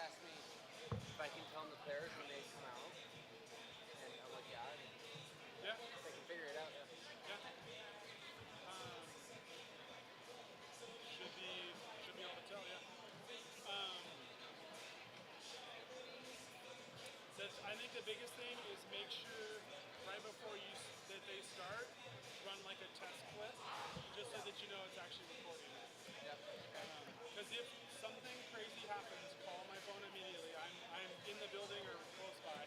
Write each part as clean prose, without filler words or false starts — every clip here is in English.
asked me if I can tell them the players when they come out, and I'm like, yeah, Yeah, they can figure it out. Yeah. yeah. Um, should be should be able to tell. Yeah. I think the biggest thing is make sure right before that they start, run like a test clip, just so that you know it's actually recording. Yep. Okay. Because if something crazy happens, call my phone immediately. I'm in the building or close by.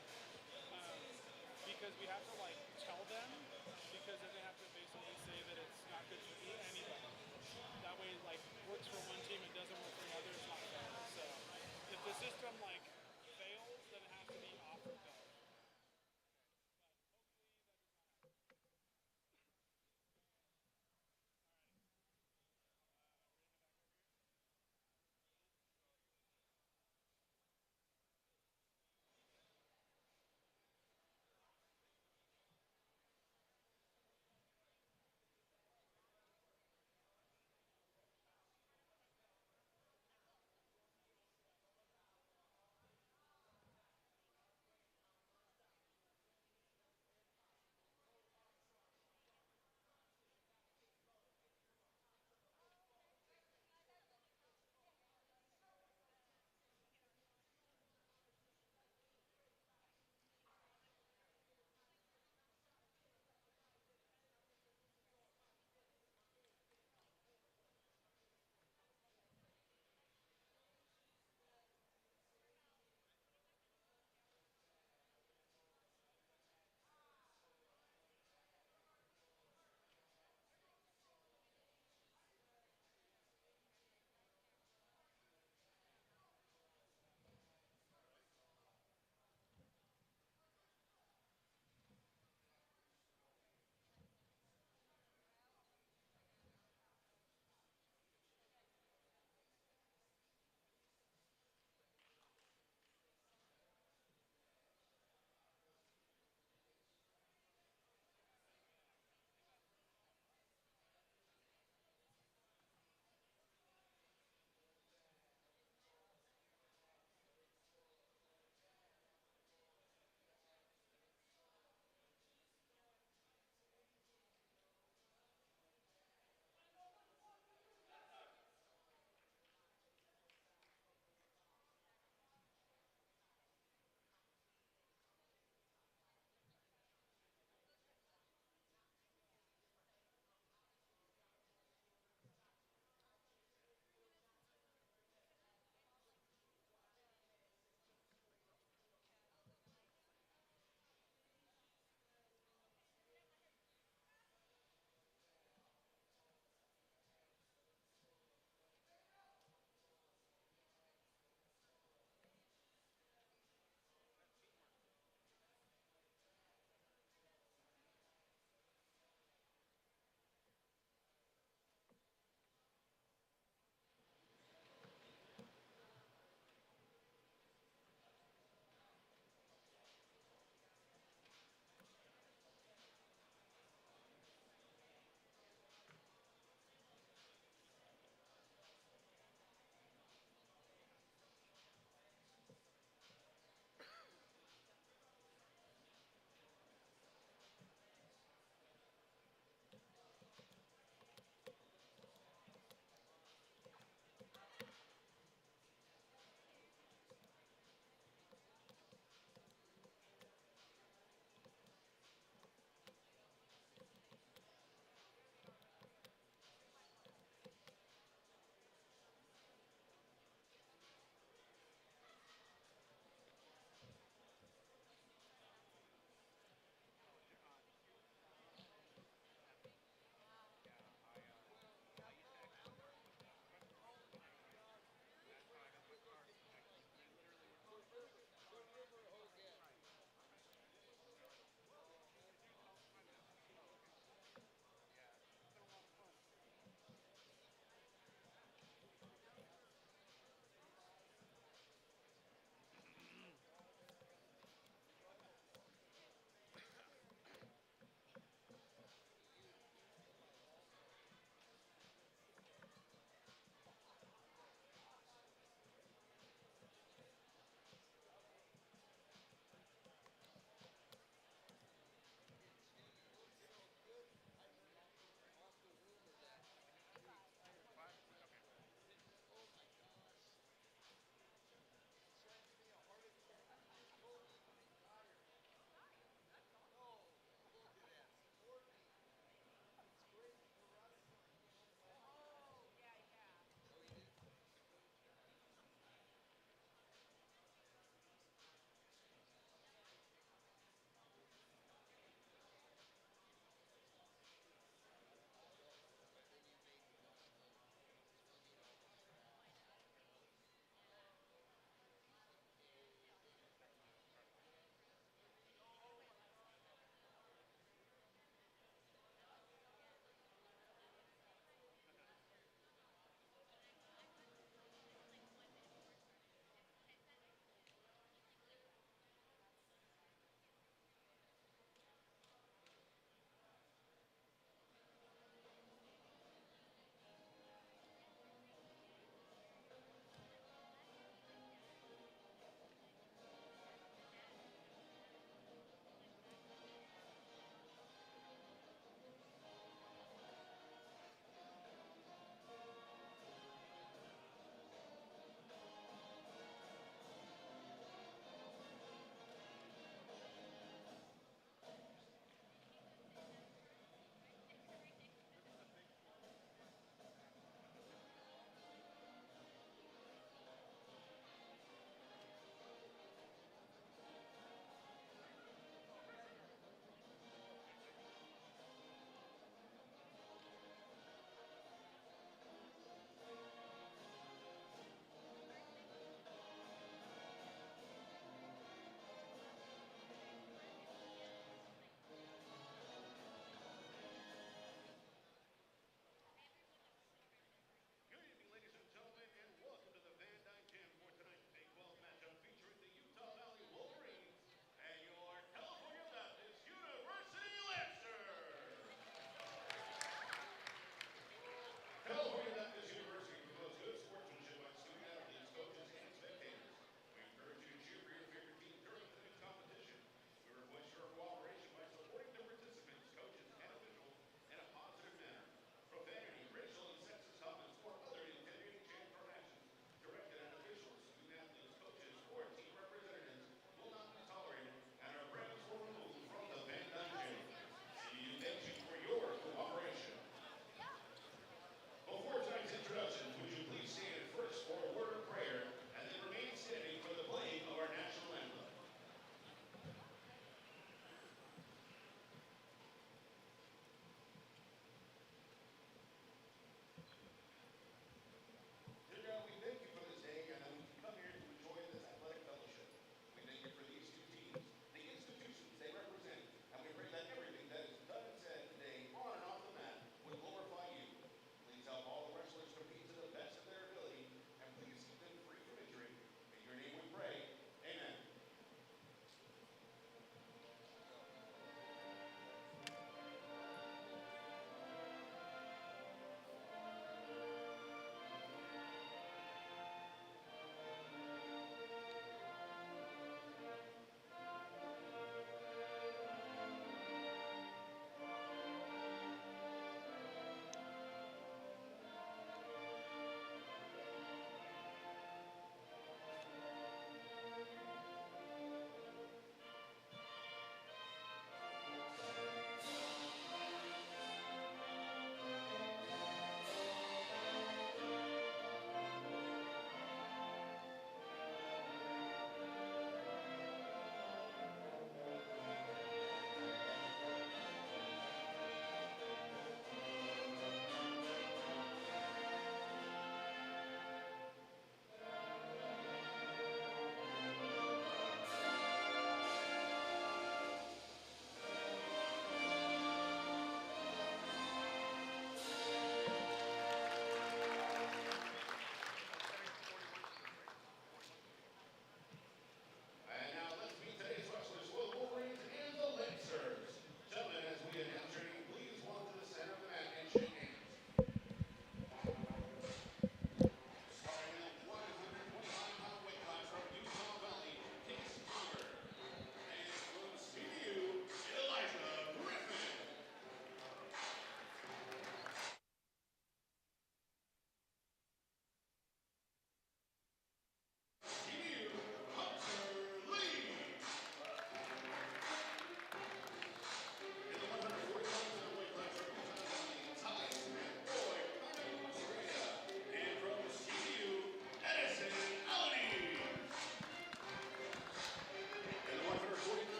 Because we have to like tell them, because then they have to basically say that it's not good for anybody. That way, like, works for one team and doesn't work for another. It's not fair. So if the system like fails, then it has to be off or go. But hopefully that does not happen. Alrighty. We're gonna back over here.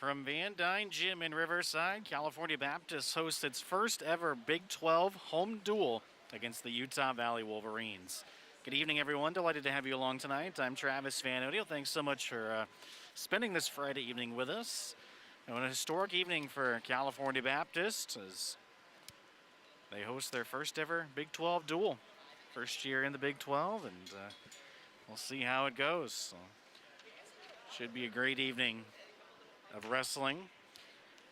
From Van Dyne Gym in Riverside, California Baptist hosts its first ever Big 12 home duel against the Utah Valley Wolverines. Good evening, everyone. Delighted to have you along tonight. I'm Travis Van Odeo. Thanks so much for spending this Friday evening with us. And a historic evening for California Baptist as they host their first ever Big 12 duel. First year in the Big 12, and we'll see how it goes. So, should be a great evening of wrestling.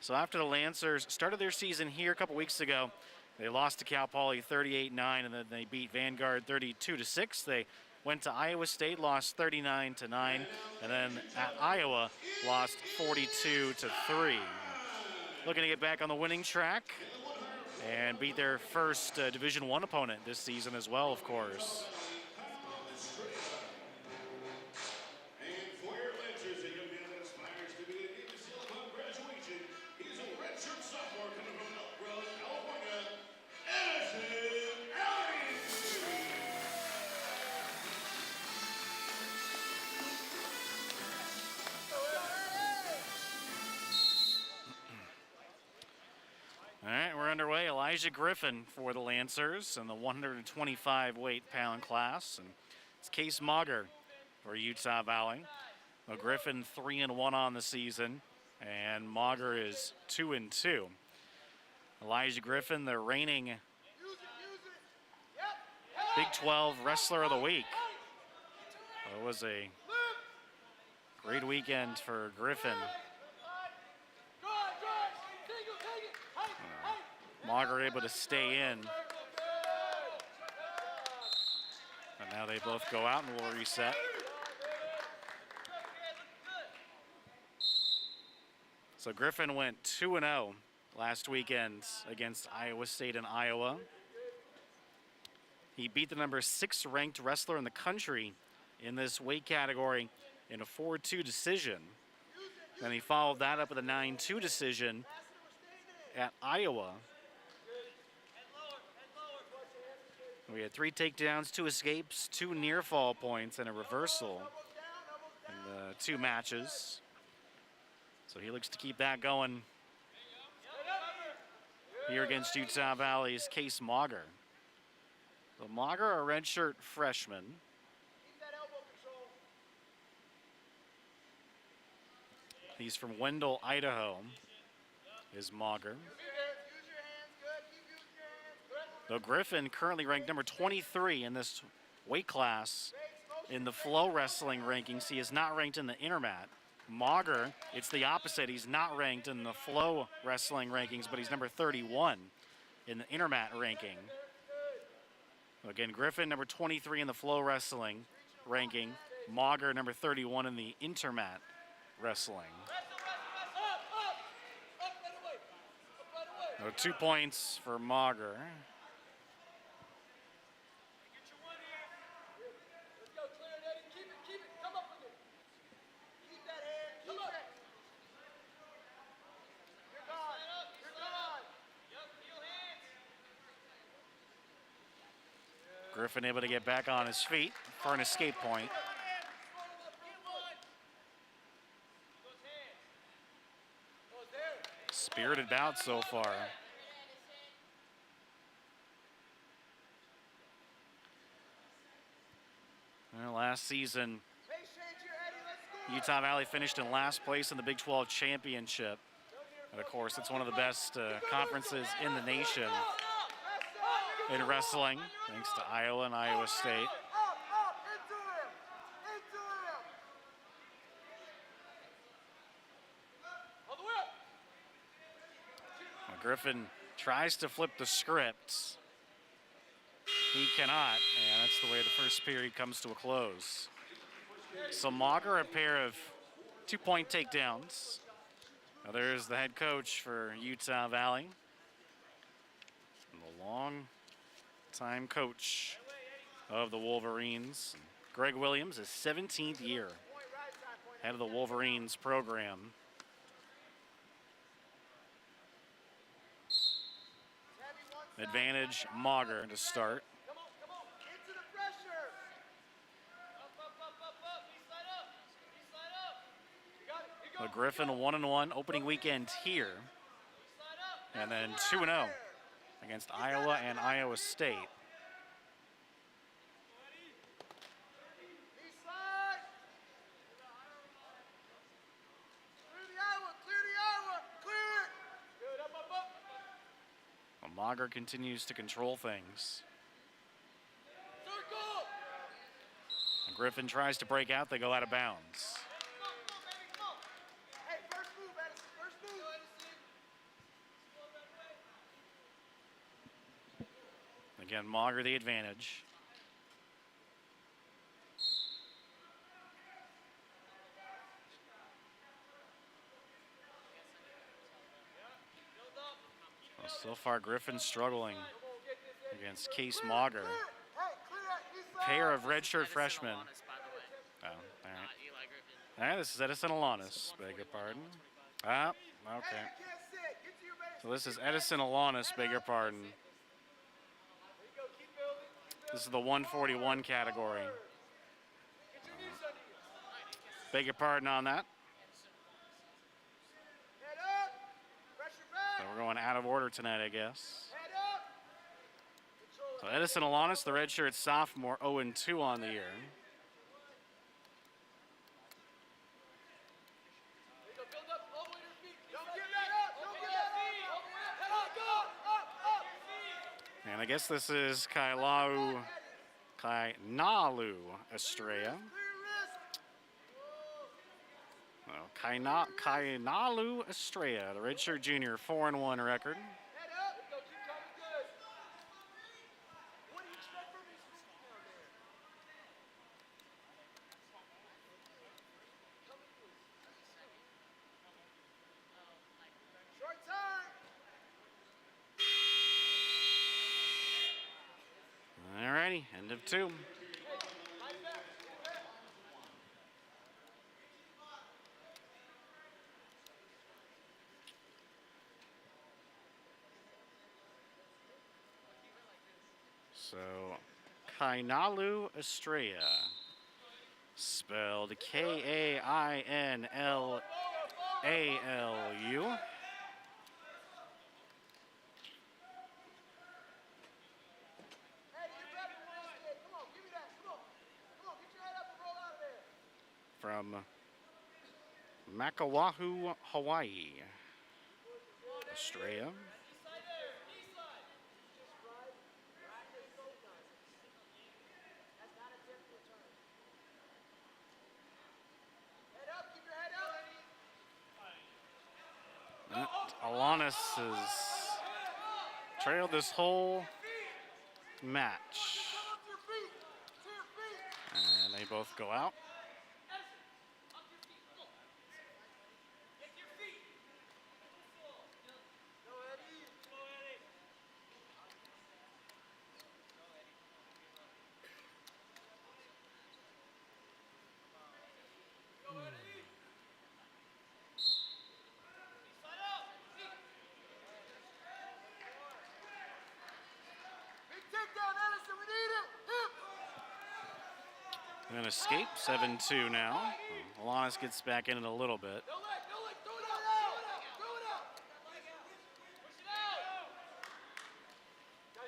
So after the Lancers started their season here a couple weeks ago, they lost to Cal Poly 38-9, and then they beat Vanguard 32-6. They went to Iowa State, lost 39-9, and then at Iowa, lost 42-3. Looking to get back on the winning track and beat their first Division I opponent this season as well, of course. All right, we're underway. Elijah Griffin for the Lancers in the 125 weight-pound class, and it's Case Mauger for Utah Valley. Well, Griffin 3-1 on the season, and Mauger is 2-2. Elijah Griffin, the reigning Big 12 Wrestler of the Week. Well, it was a great weekend for Griffin. Mauger able to stay in. And now they both go out and will reset. So Griffin went 2-0 last weekend against Iowa State and Iowa. He beat the number 6 ranked wrestler in the country in this weight category in a 4-2 decision. Then he followed that up with a 9-2 decision at Iowa. We had 3 takedowns, 2 escapes, 2 near fall points, and a reversal in the 2 matches. So he looks to keep that going here against Utah Valley's Case Mauger. So Mauger, a redshirt freshman. He's from Wendell, Idaho, is Mauger. Though Griffin currently ranked number 23 in this weight class in the flow wrestling rankings. He is not ranked in the intermat. Mauger, it's the opposite. He's not ranked in the flow wrestling rankings, but he's number 31 in the intermat ranking. Again, Griffin, number 23 in the flow wrestling ranking. Mauger, number 31 in the intermat wrestling. 2 points for Mauger. Griffin able to get back on his feet for an escape point. Spirited bout so far. Well, last season, Utah Valley finished in last place in the Big 12 championship. And of course, it's one of the best conferences in the nation in wrestling, thanks to Iowa and Iowa State. Well, Griffin tries to flip the script. He cannot, and that's the way the first period comes to a close. So Mauger, a pair of 2-point takedowns. Now there's the head coach for Utah Valley. And the long-time coach of the Wolverines. Greg Williams, his 17th year head of the Wolverines program. Advantage Mauger to start. Well, Griffin 1-1 opening weekend here. And then 2-0 against Iowa and Iowa State. Mager continues to control things. And Griffin tries to break out, they go out of bounds. Again, Mager the advantage. Well, so far, Griffin struggling against Case Mager. Pair of redshirt freshmen. Oh, all right. All right, this is Edison Alanis. Beg your pardon. Ah, okay. So this is Edison Alanis. Beg your pardon. This is the 141 category. Beg your pardon on that. So we're going out of order tonight, I guess. So Edison Alanis, the redshirt sophomore, 0-2 on the year. And I guess this is Kainalu Estrella. No, Kainalu Estrella, the redshirt junior, 4-1 record. Alrighty, end of 2. So, Kainalu Estrella, spelled Kainlalu. From Makawahu, Hawaii. Estrella. Alanis has trailed this whole match. And they both go out. An escape, 7-2 now. Alanis gets back in it a little bit.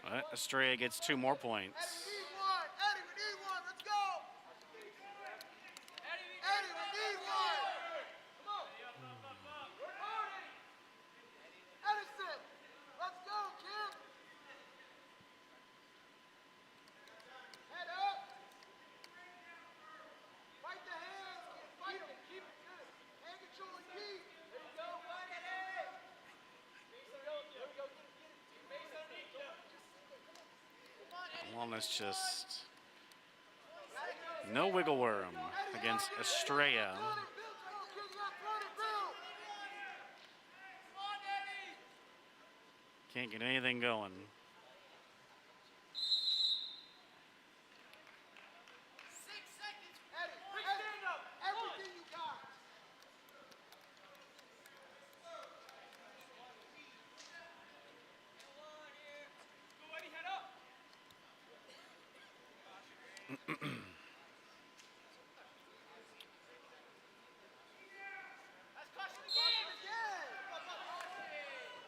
But Estrella gets 2 more points. Alanis just no wiggle worm against Estrella. Can't get anything going.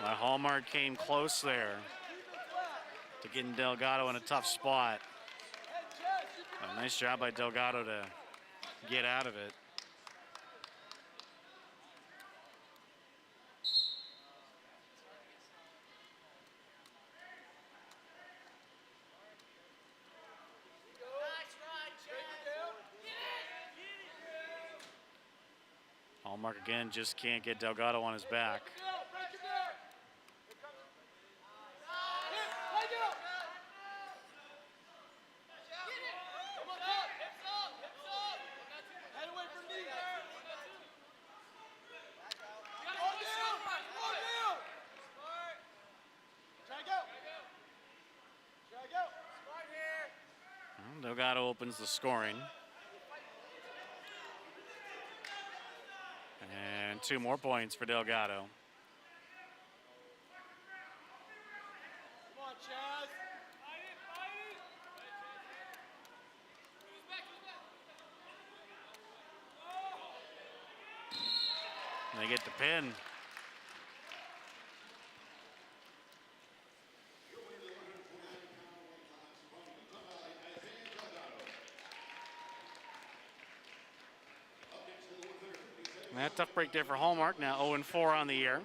Hallmark came close there to getting Delgado in a tough spot. A nice job by Delgado to get out of it. Hallmark again just can't get Delgado on his back. Delgado opens the scoring. And 2 more points for Delgado. Come on, Chaz. They get the pin. That tough break there for Hallmark. Now 0-4 on the year. And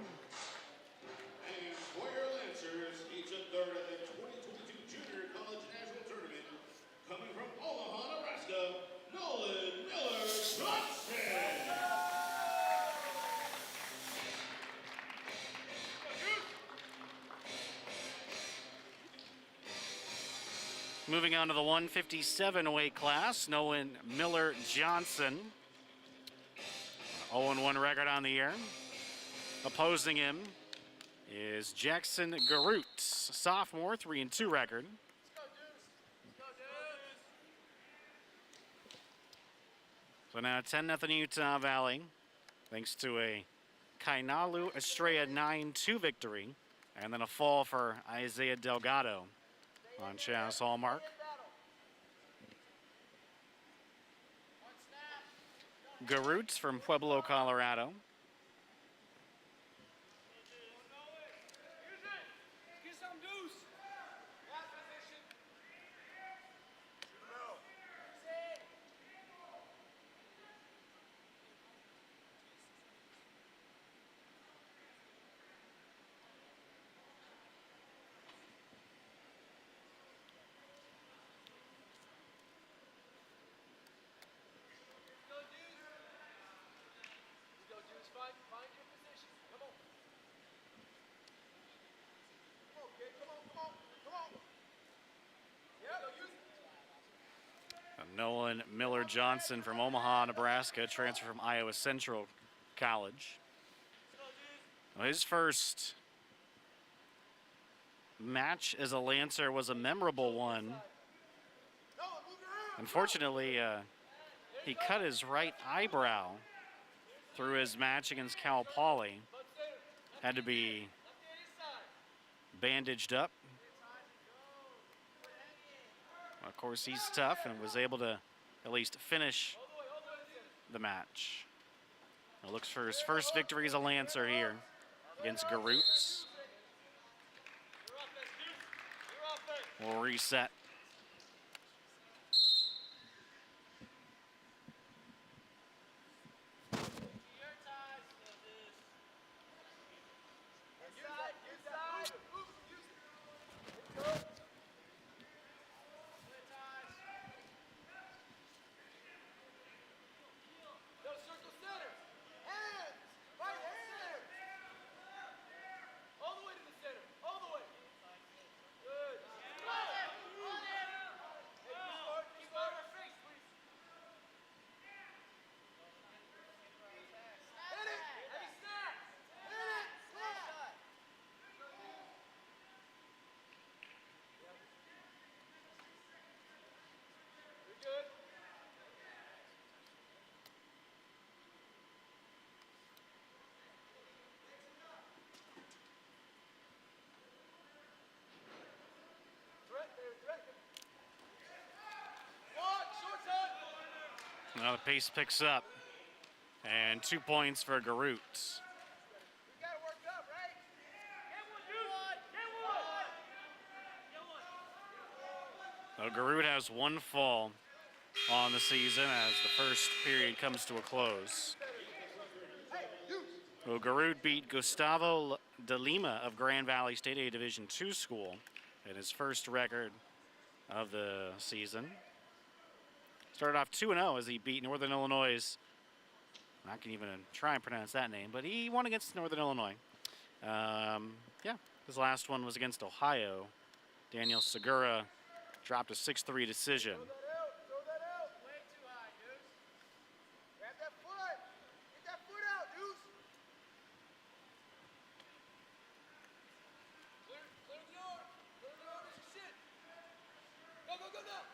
for your Lancers, each a third of the 2022 Junior College National Tournament, coming from Omaha, Nebraska, Nolan Miller Johnson. Moving on to the 157 weight class, Nolan Miller Johnson. 0-1 record on the year. Opposing him is Jackson Garutz, sophomore, 3-2 record. So now 10-0 Utah Valley, thanks to a Kainalu Estrella 9-2 victory, and then a fall for Isaiah Delgado on Chaz Hallmark. Garutz from Pueblo, Colorado. Find your position. Come on. Come on, kid. Come on. Yeah, use it. Nolan Miller Johnson from Omaha, Nebraska, transferred from Iowa Central College. Well, his first match as a Lancer was a memorable one. Unfortunately, he cut his right eyebrow through his match against Cal Poly. Had to be bandaged up. Of course, he's tough and was able to at least finish the match. He looks for his first victory as a Lancer here against Garutz. We'll reset. Now the pace picks up. And 2 points for Garutz. So Garut has one fall on the season as the first period comes to a close. Well, Garut beat Gustavo de Lima of Grand Valley State, a Division II school, in his first record of the season. Started off 2-0 as he beat Northern Illinois. I can even try and pronounce that name, but he won against Northern Illinois. Yeah, his last one was against Ohio. Daniel Segura dropped a 6-3 decision. Throw that out. Way too high, Deuce. Grab that foot. Get that foot out, Deuce. Clear the arm. Clear the arm. It's your shit. Go now.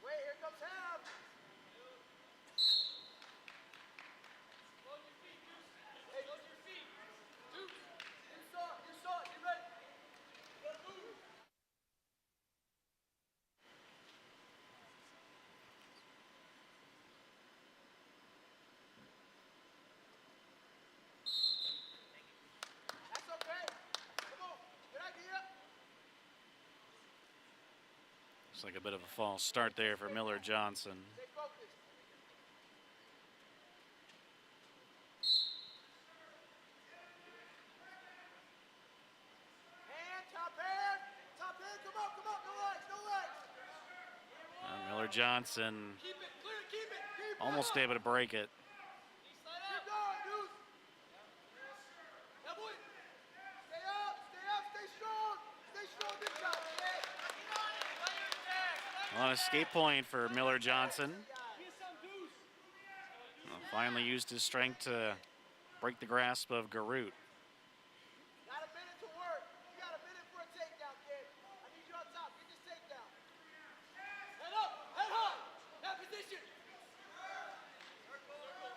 Wait, here comes Ham. Close your feet, Deuce. Hey, close your feet. Deuce, you saw it. Get ready. You gotta move. That's okay. Come on. Good idea. Looks like a bit of a false start there for Miller Johnson. Stay focused. Hand, top hand. Top hand. Come on. No legs. Miller Johnson Keep it. Clear. Keep it. almost able to break it. Keep going, Deuce. Now, boy. Stay up. Stay strong. Good job, kid. On escape point for Miller Johnson. Finally used his strength to break the grasp of Garut. Got a minute to work. You got a minute for a takedown, kid. I need you on top. Get this takedown. Head up. Head high. That position. Circle hook.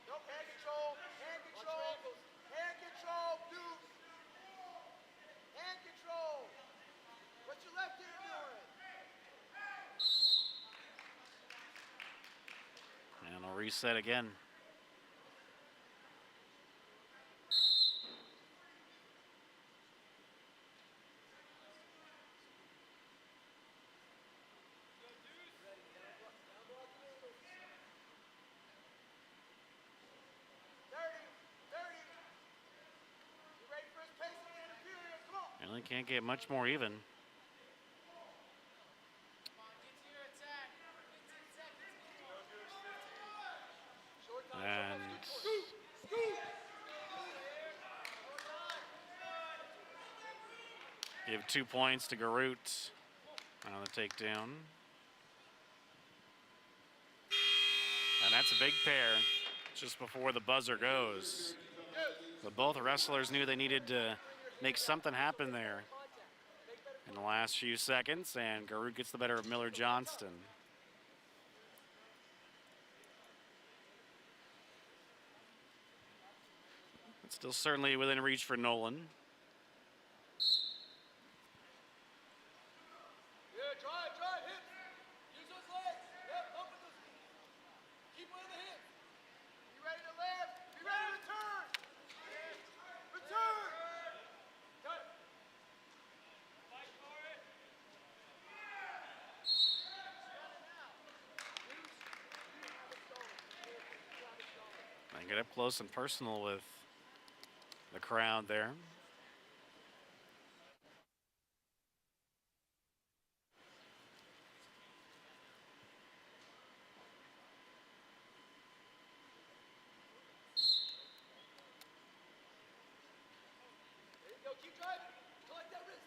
Nope. Hand control. Hand control, Deuce. Hand control. What's your left hand doing? And I'll reset again. Really can't get much more even. And give 2 points to Garut on the takedown. And that's a big pair just before the buzzer goes. But both wrestlers knew they needed to make something happen there in the last few seconds, and Garut gets the better of Miller Johnston. It's still certainly within reach for Nolan. Drive, hip. Use those legs. Yep, open those. Keep one in the hip. Be ready to lift. Be ready to return. Return. Cut. Fight for it. And get up close and personal with the crowd there. There you go. Keep driving. Collect that wrist.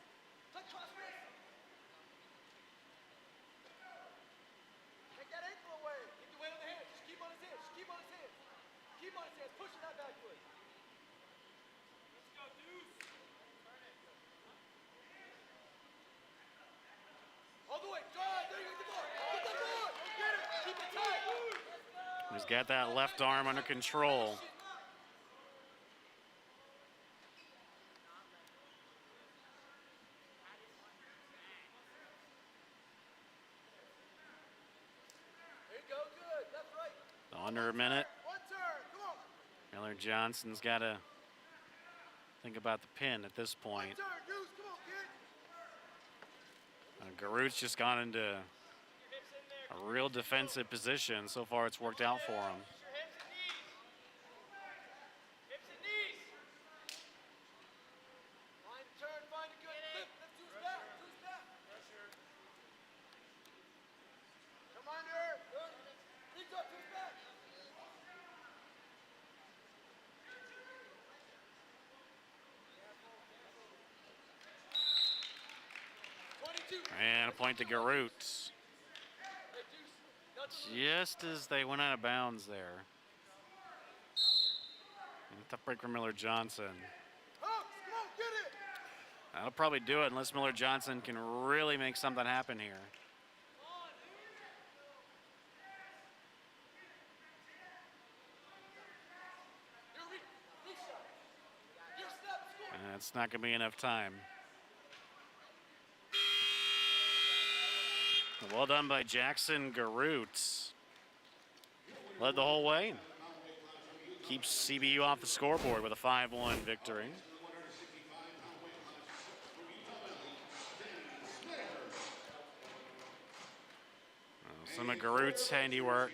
Touch cross wrist. Take that ankle away. Keep the weight on the hands. Just keep on his hands. Keep on his hands. Pushing that back foot. Let's go, Deuce. All the way. Drive. There you go. Get the board. Get that board. Get it. Keep it tight. He's got that left arm under control. There you go. Good. Left, right. Under a minute. One turn. Come on. Miller Johnson's got to think about the pin at this point. One turn. Deuce. Come on, kid. Garut's just gone into a real defensive position. So far, it's worked out for him. Use your hips and knees. Hips and knees. Find a turn, find a good lift. Lift to his back, to his back. Come on, there. Good. Reach up to his back. 22. And a point to Garut. Hey, Deuce. Nothing. Just as they went out of bounds there. And tough break for Miller Johnson. Hawks, come on, get it. That'll probably do it unless Miller Johnson can really make something happen here. Here, reach shot. Here, step, score. And it's not going to be enough time. Well done by Jackson Garut. Led the whole way. Keeps CBU off the scoreboard with a 5-1 victory. Some of Garut's handiwork.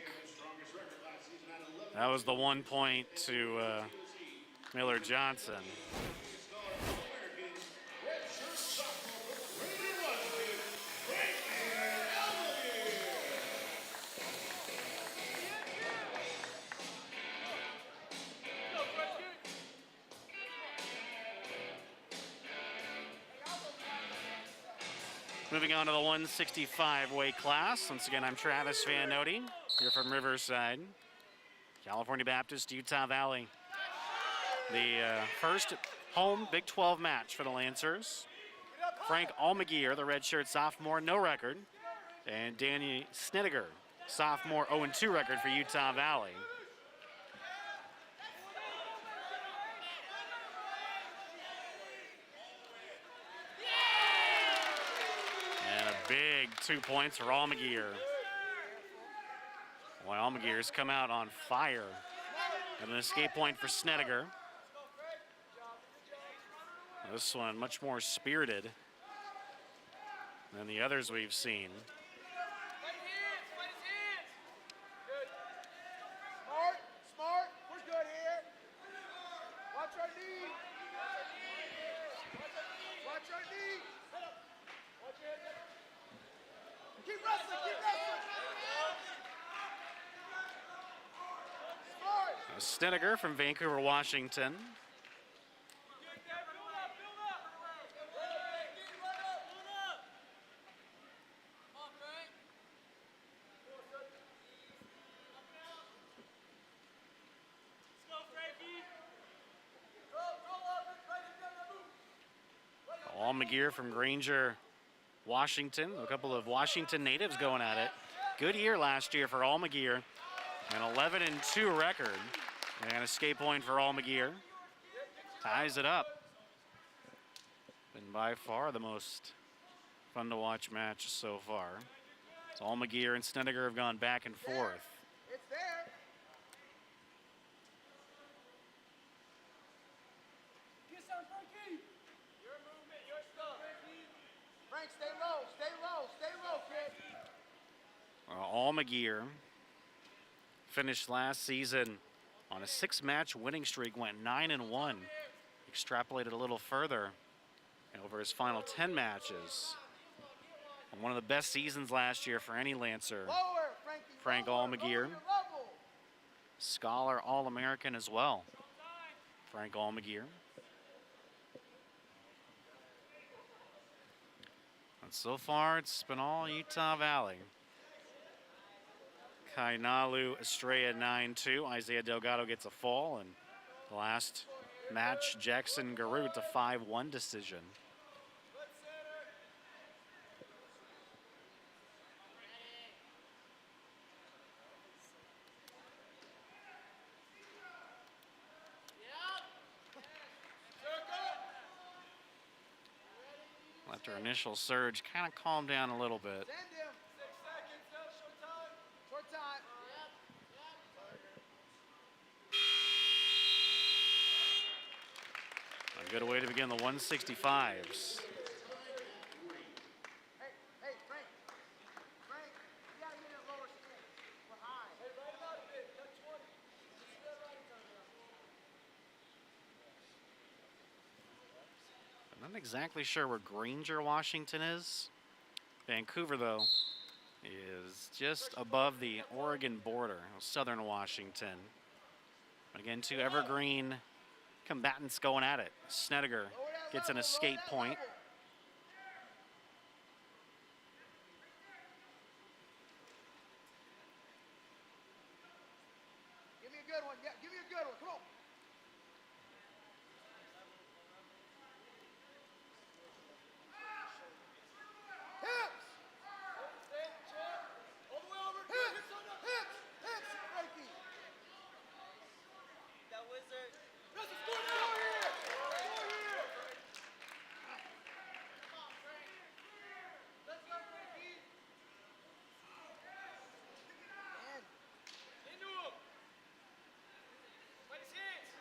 That was the 1 point to Miller Johnson. Moving on to the 165 weight class. Once again, I'm Travis Van Noti, here from Riverside, California Baptist, Utah Valley. The first home Big 12 match for the Lancers. Frank Almagier, the redshirt sophomore, no record. And Danny Snittiger, sophomore, 0-2 record for Utah Valley. Big 2 points for Almagier. Boy, Almagier's come out on fire. And an escape point for Snettiger. This one much more spirited than the others we've seen. Fight his hands, fight his hands. Good. Smart, smart. We're good here. Watch our knee. Watch our knee. Watch your head. Keep wrestling, keep wrestling. Smart. Snettiger from Vancouver, Washington. Almagier from Granger, Washington. A couple of Washington natives going at it. Good year last year for Almagier. An 11-2 record. And escape point for Almagier. Ties it up. Been by far the most fun to watch match so far. So Almagier and Snettiger have gone back and forth. It's there. Get some, Frankie. Your movement, your stuff. Frank, stay low, stay low, kid. Almagier finished last season on a 6-match winning streak, went 9-1. Extrapolated a little further over his final 10 matches. And one of the best seasons last year for any Lancer. Lower, Frankie, Frank lower, Almagier. lower your level. Scholar All-American as well. Frank Almagier. And so far, it's been all Utah Valley. Kainalu Estrella 9-2. Isaiah Delgado gets a fall. And the last match, Jackson Garut, a 5-1 decision. After initial surge, kind of calmed down a little bit. Send him. 6 seconds, short time. Short time. A good way to begin the 165s. Hey, Not exactly sure where Granger, Washington is. Vancouver, though, is just above the Oregon border, southern Washington. Again, two evergreen combatants going at it. Snedeker gets an escape point. Give me a good one. Yeah, give me a good one. Come on. Hips. All the way over. Hips. Hips. Hips. Frankie. That wizard. Let's score here. Score here. Let's go, Frankie. Man. Into him. Fight his hands.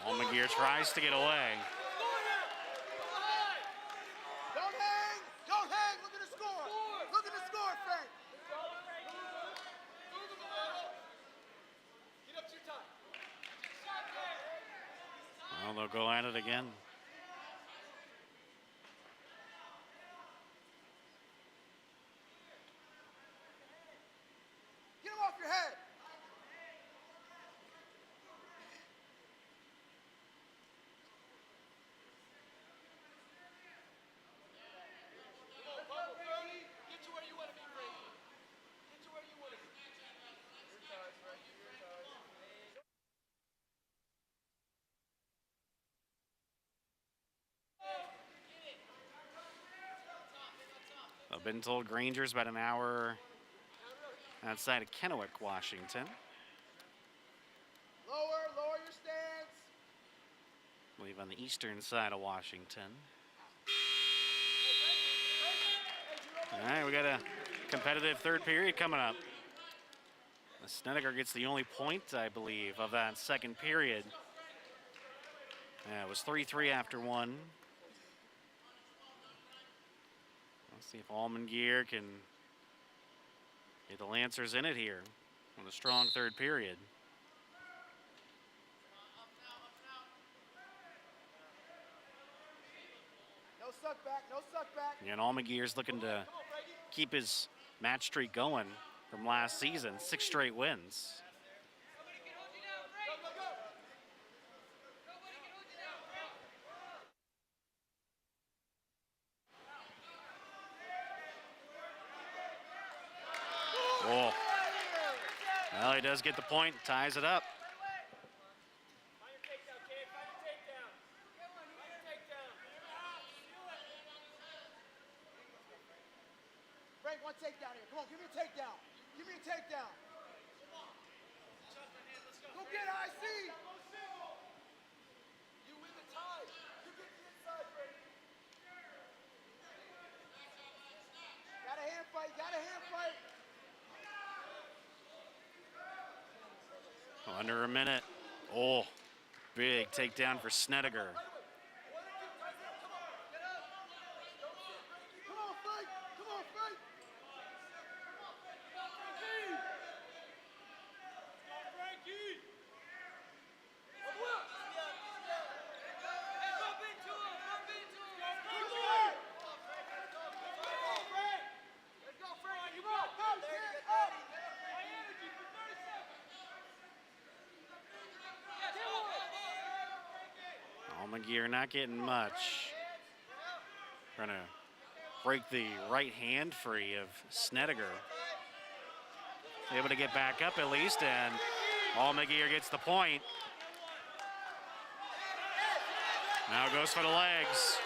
Almaguer tries to get away. Don't hang! Don't hang! Look at the score! Look at the score, Frank! Move him a little. Get up to your time. Well, they'll go at it again. Get him off your head! Get to where you want to be, Frankie. Get to where you want to be. Your time, Frankie. Your time. I've been told Granger's about an hour outside of Kennewick, Washington. Lower your stance. I believe on the eastern side of Washington. All right, we got a competitive third period coming up. Snedeker gets the only point, I believe, of that second period. Yeah, it was 3-3 after one. Let's see if Almaguer can get the Lancers in it here on a strong third period. No suck back. No suck back. And Almaguer's looking to keep his match streak going from last season, 6 straight wins. Somebody can hold you down, Frank. Go, go, go. Nobody can hold you down, Frank. Oh. Well, he does get the point, ties it up. Find your takedown, kid. Find your takedown. Find your takedown. Frank, one takedown here. Come on, give me a takedown. Give me a takedown. Go get IC. You win the tie. You get the inside, Frank. Got a hand fight. Got a hand fight. Under a minute. Oh, big takedown for Snedeker. Come on, Frank. Come on, Frank. Frankie. Hey, bump into him. Bump into him. Come on. Let's go, Frank. Come on. Go, stand up. My energy for 30 seconds. Almaguer not getting much. Trying to break the right hand free of Snedeker. Able to get back up at least, and Almaguer gets the point. Now goes for the legs.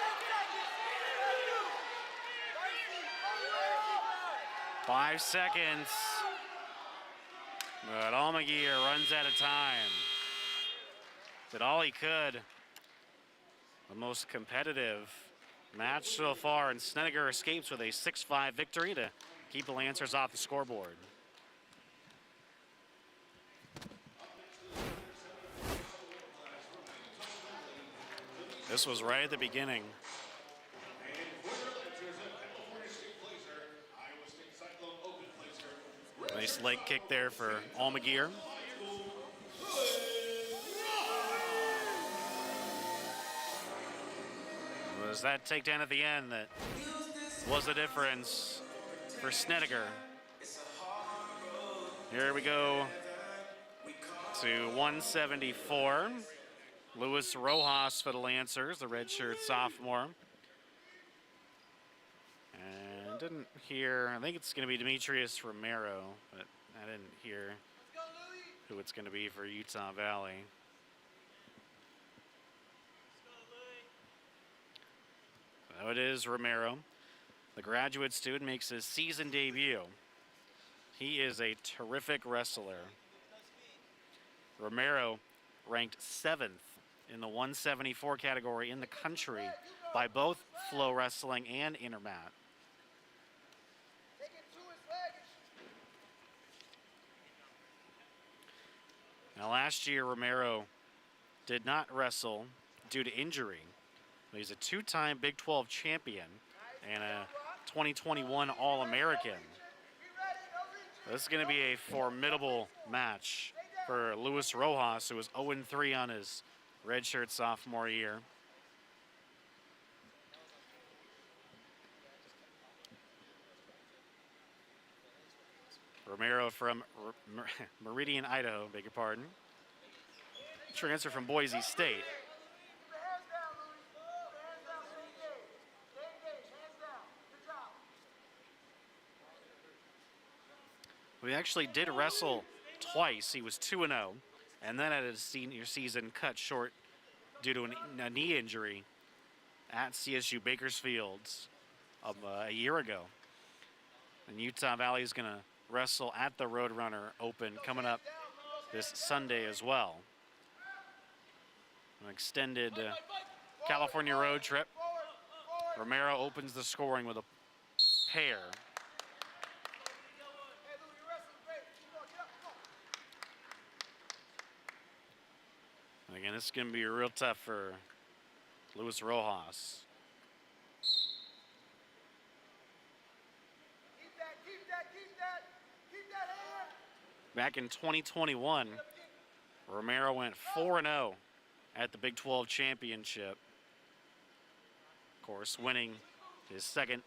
5 seconds. But Almaguer runs out of time. Did all he could. The most competitive match so far, and Snedeker escapes with a 6-5 victory to keep the Lancers off the scoreboard. This was right at the beginning. Nice leg kick there for Almaguer. was that takedown at the end that was the difference for Snedeker. Here we go to 174. Luis Rojas for the Lancers, the redshirt sophomore. And didn't hear, I think it's going to be Demetrius Romero, but I didn't hear who it's going to be for Utah Valley. So it is Romero. The graduate student makes his season debut. He is a terrific wrestler. Romero ranked 7th in the 174 category in the country by both Flow Wrestling and Intermat. Now last year, Romero did not wrestle due to injury. He's a 2-time Big 12 champion and a 2021 All-American. This is going to be a formidable match for Luis Rojas, who was 0-3 on his redshirt sophomore year. Romero from Meridian, Idaho, beg your pardon. Transfer from Boise State. We actually did wrestle twice. He was 2-0, and then had his senior season cut short due to a knee injury at CSU Bakersfield a year ago. And Utah Valley is going to wrestle at the Roadrunner Open coming up this Sunday as well. An extended California road trip. Romero opens the scoring with a pair. And again, this is going to be real tough for Luis Rojas. Back in 2021, Romero went 4-0 at the Big 12 championship. Of course, winning his second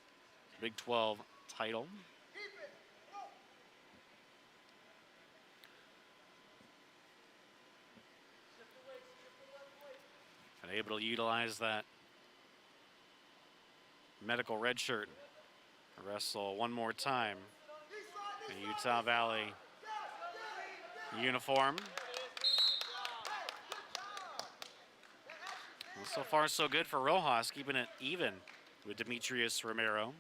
Big 12 title. And able to utilize that medical red shirt to wrestle one more time in Utah Valley uniform. Well, so far so good for Rojas, keeping it even with Demetrius Romero.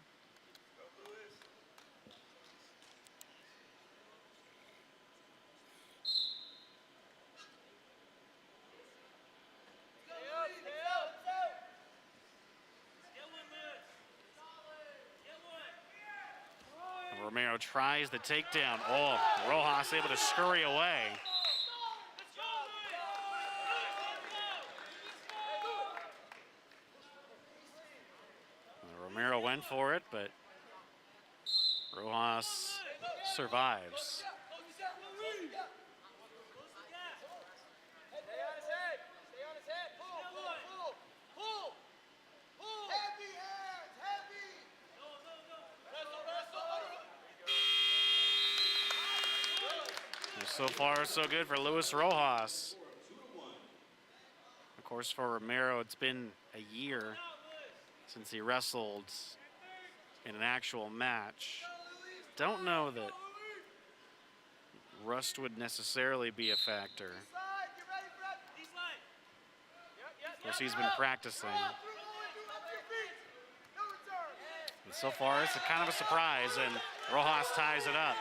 Romero tries the takedown. Oh, Rojas able to scurry away. Romero went for it, but Rojas survives. So far, so good for Luis Rojas. Of course, for Romero, it's been a year since he wrestled in an actual match. Don't know that rust would necessarily be a factor. Of course, he's been practicing. And so far, it's a kind of a surprise, and Rojas ties it up.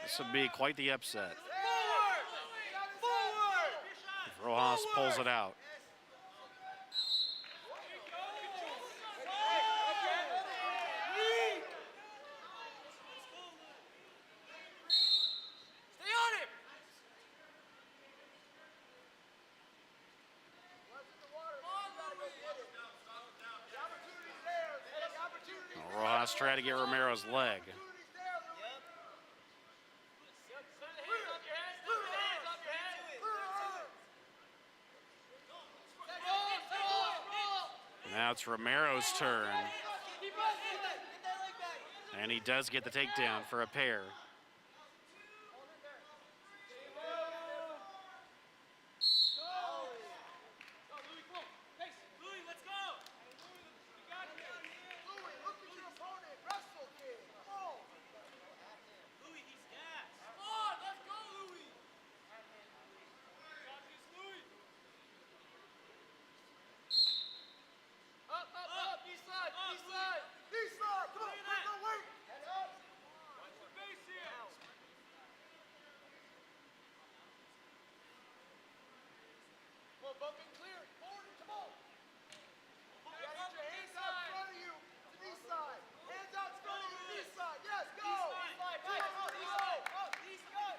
This would be quite the upset if Rojas pulls it out. Rojas tried to get Romero's leg. Now it's Romero's turn. Keep wrestling. Get that leg back. And he does get the takedown for a pair. Louis, look at your opponent. Wrestle, kid. Come on. Come on, let's go, Louis. Up, up, up. East side, east side. East side. Come on, bring the weight. Head up. Watch your base here. Come on, bump and clear. Forward, come on. You gotta get your hands out in front of you. To the east side. Hands out in front of you to the east side. Yes, go. East side, nice. East side.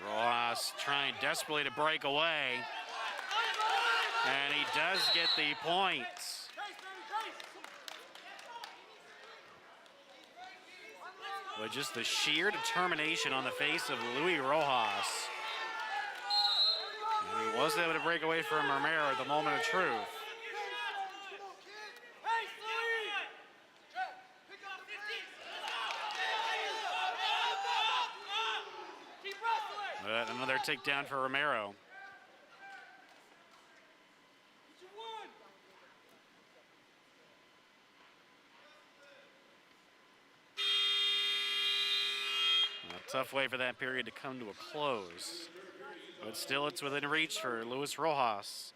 Rojas trying desperately to break away. And he does get the point. But just the sheer determination on the face of Louis Rojas. And he was able to break away from Romero at the moment of truth. But another takedown for Romero. A tough way for that period to come to a close. But still, it's within reach for Luis Rojas.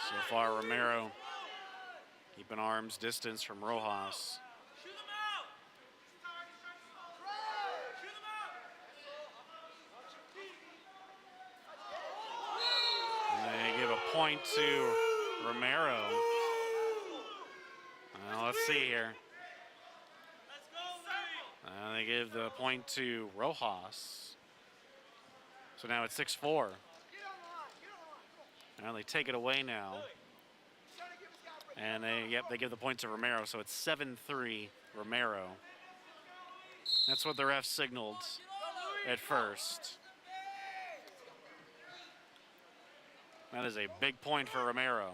So far, Romero keeping arm's distance from Rojas. And they give a point to Romero. Well, let's see here. They give the point to Rojas. So now it's 6-4. Well, they take it away now. And they give the point to Romero, so it's 7-3 Romero. That's what the ref signaled at first. That is a big point for Romero.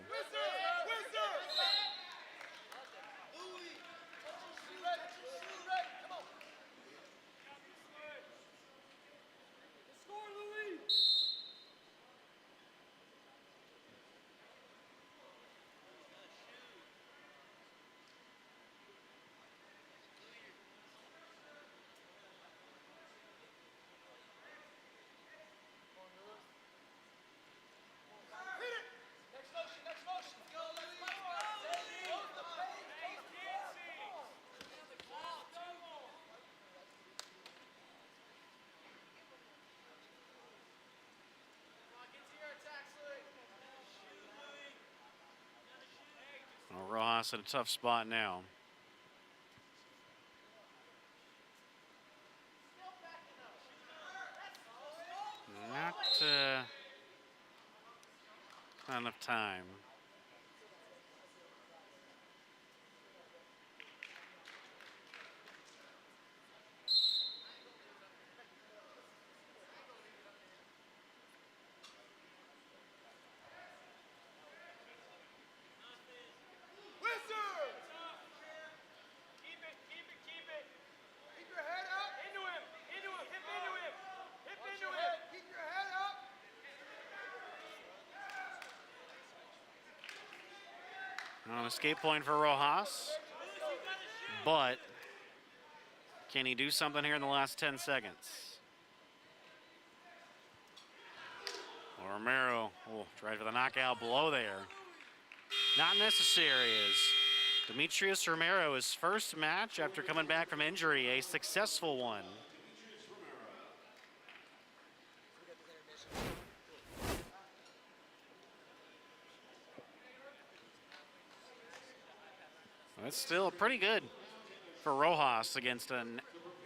Well, Rojas in a tough spot now. Not enough time. An escape point for Rojas, but can he do something here in the last 10 seconds? Romero tried for the knockout blow there. Not necessary as Demetrius Romero, his first match after coming back from injury, a successful one. That's still pretty good for Rojas against a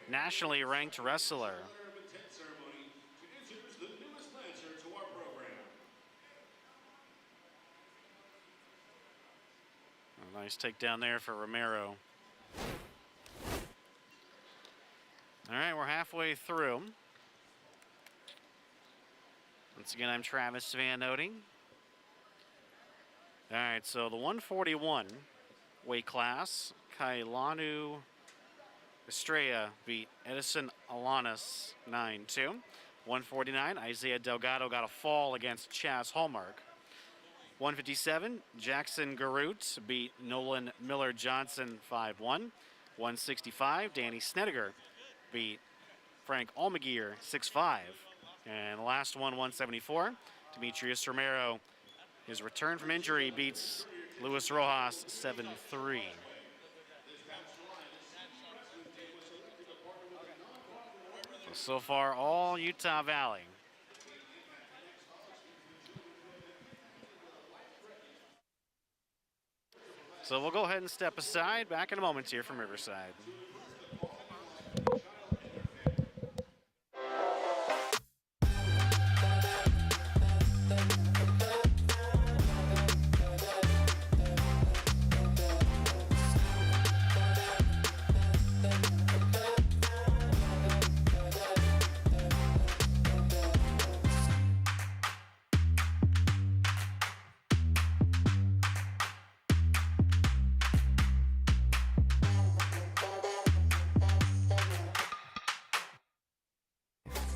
nationally ranked wrestler. Letter of intent ceremony to introduce the newest Lancer to our program. A nice takedown there for Romero. All right, we're halfway through. Once again, I'm Travis Van Noting. All right, so the 141 weight class, Kailanu Estrella beat Edison Alanis 9-2. 149, Isaiah Delgado got a fall against Chaz Hallmark. 157, Jackson Garut beat Nolan Miller Johnson 5-1. 165, Danny Snediger beat Frank Almagier 6-5. And the last one, 174, Demetrius Romero, his return from injury, beats Luis Rojas 7-3. So far, all Utah Valley. So we'll go ahead and step aside. Back in a moment here from Riverside.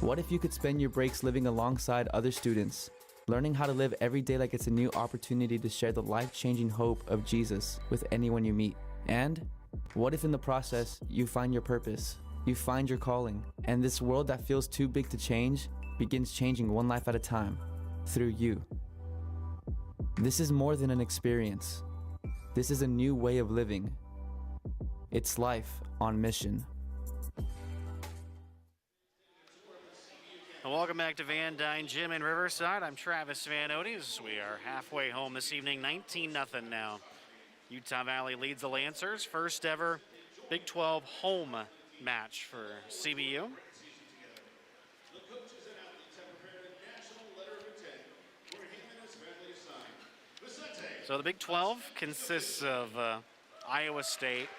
What if you could spend your breaks living alongside other students, learning how to live every day like it's a new opportunity to share the life-changing hope of Jesus with anyone you meet? And what if in the process you find your purpose, you find your calling, and this world that feels too big to change begins changing one life at a time through you? This is more than an experience. This is a new way of living. It's life on mission. Welcome back to Van Dyne Gym in Riverside. I'm Travis Van Otis. We are halfway home this evening, 19-0 now. Utah Valley leads the Lancers. First ever Big 12 home match for CBU. So the Big 12 consists of Iowa State,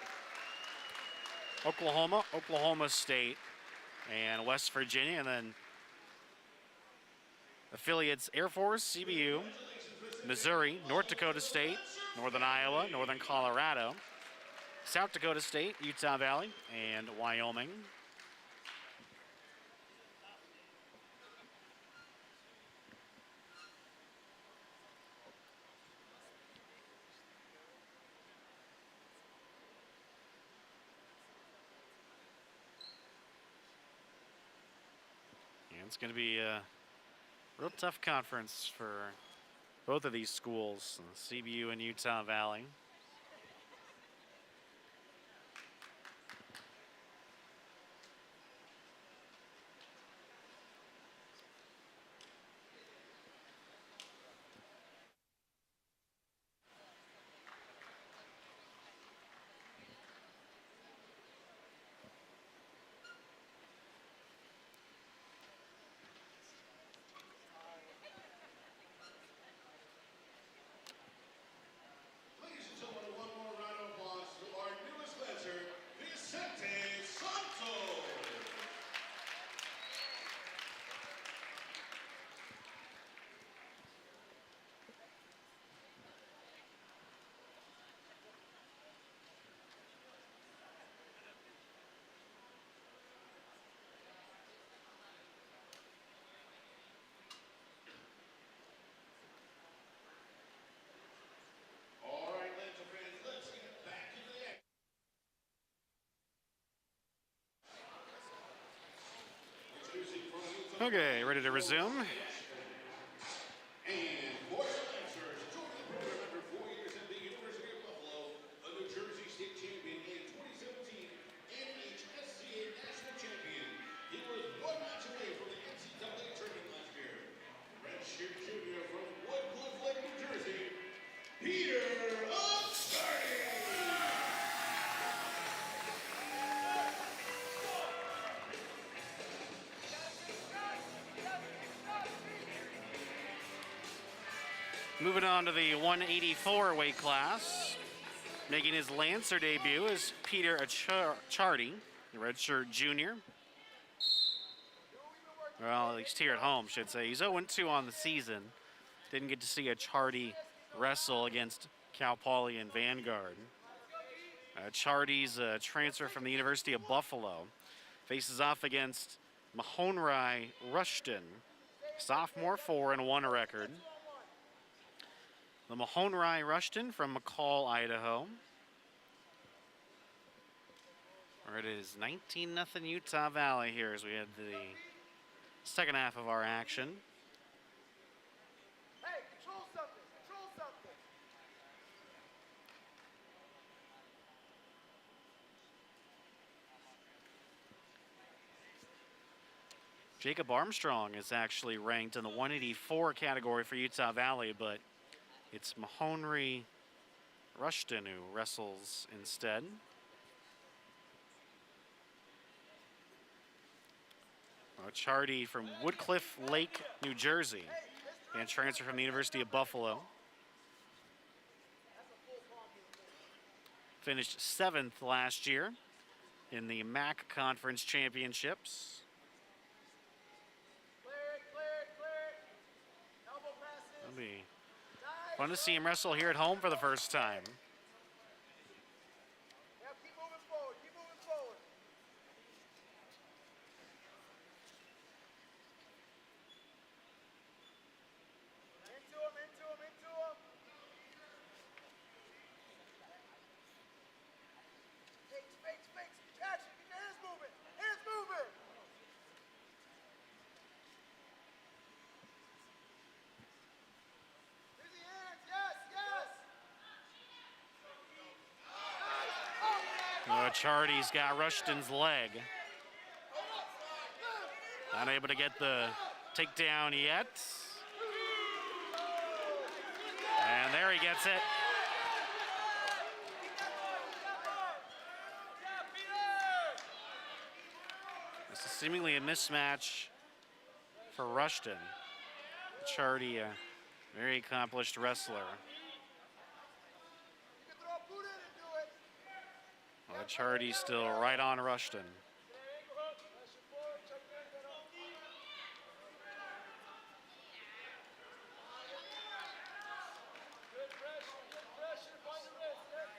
Oklahoma, Oklahoma State, and West Virginia, and then affiliates Air Force, CBU, Missouri, North Dakota State, Northern Iowa, Northern Colorado, South Dakota State, Utah Valley, and Wyoming. And it's going to be a real tough conference for both of these schools, CBU and Utah Valley. Okay, ready to resume. And for the Lancers, joining the program after 4 years at the University of Buffalo, a New Jersey state champion and 2017 NHSCA national champion. He was one match away from the NCAA tournament last year. Redshirt junior from Woodcliff Lake, New Jersey, Peter Upstarty. Moving on to the 184 weight class. Making his Lancer debut is Peter Achardi, the redshirt junior. Well, at least here at home, should say. He's 0-2 on the season. Didn't get to see Achardi wrestle against Cal Poly and Vanguard. Achardi's a transfer from the University of Buffalo. Faces off against Mahonri Rushton, sophomore 4-1 record. The Mahonri Rushton from McCall, Idaho. It is 19-0 Utah Valley here as we head to the second half of our action. Hey, control something. Control something. Jacob Armstrong is actually ranked in the 184 category for Utah Valley, but it's Mahonri Rushton who wrestles instead. Achardi from Woodcliff Lake, New Jersey, and transfer from the University of Buffalo. Finished 7th last year in the MAC Conference Championships. Clear it, clear it, clear it. Elbow passes. It'll be fun to see him wrestle here at home for the first time. Yeah, keep moving forward. Keep moving forward. Into him, into him, into him. Fakes, fakes, fakes. Action. Keep your hands moving. Hands moving. Busy hands. Yes, yes. Achardi's got Rushton's leg. Not able to get the takedown yet. And there he gets it. This is seemingly a mismatch for Rushton. Achardi, a very accomplished wrestler. You can throw a boot in and do it. Well, Achardi's still right on Rushton. Pressure forward, check your middle. Good pressure, find the wrist, yes.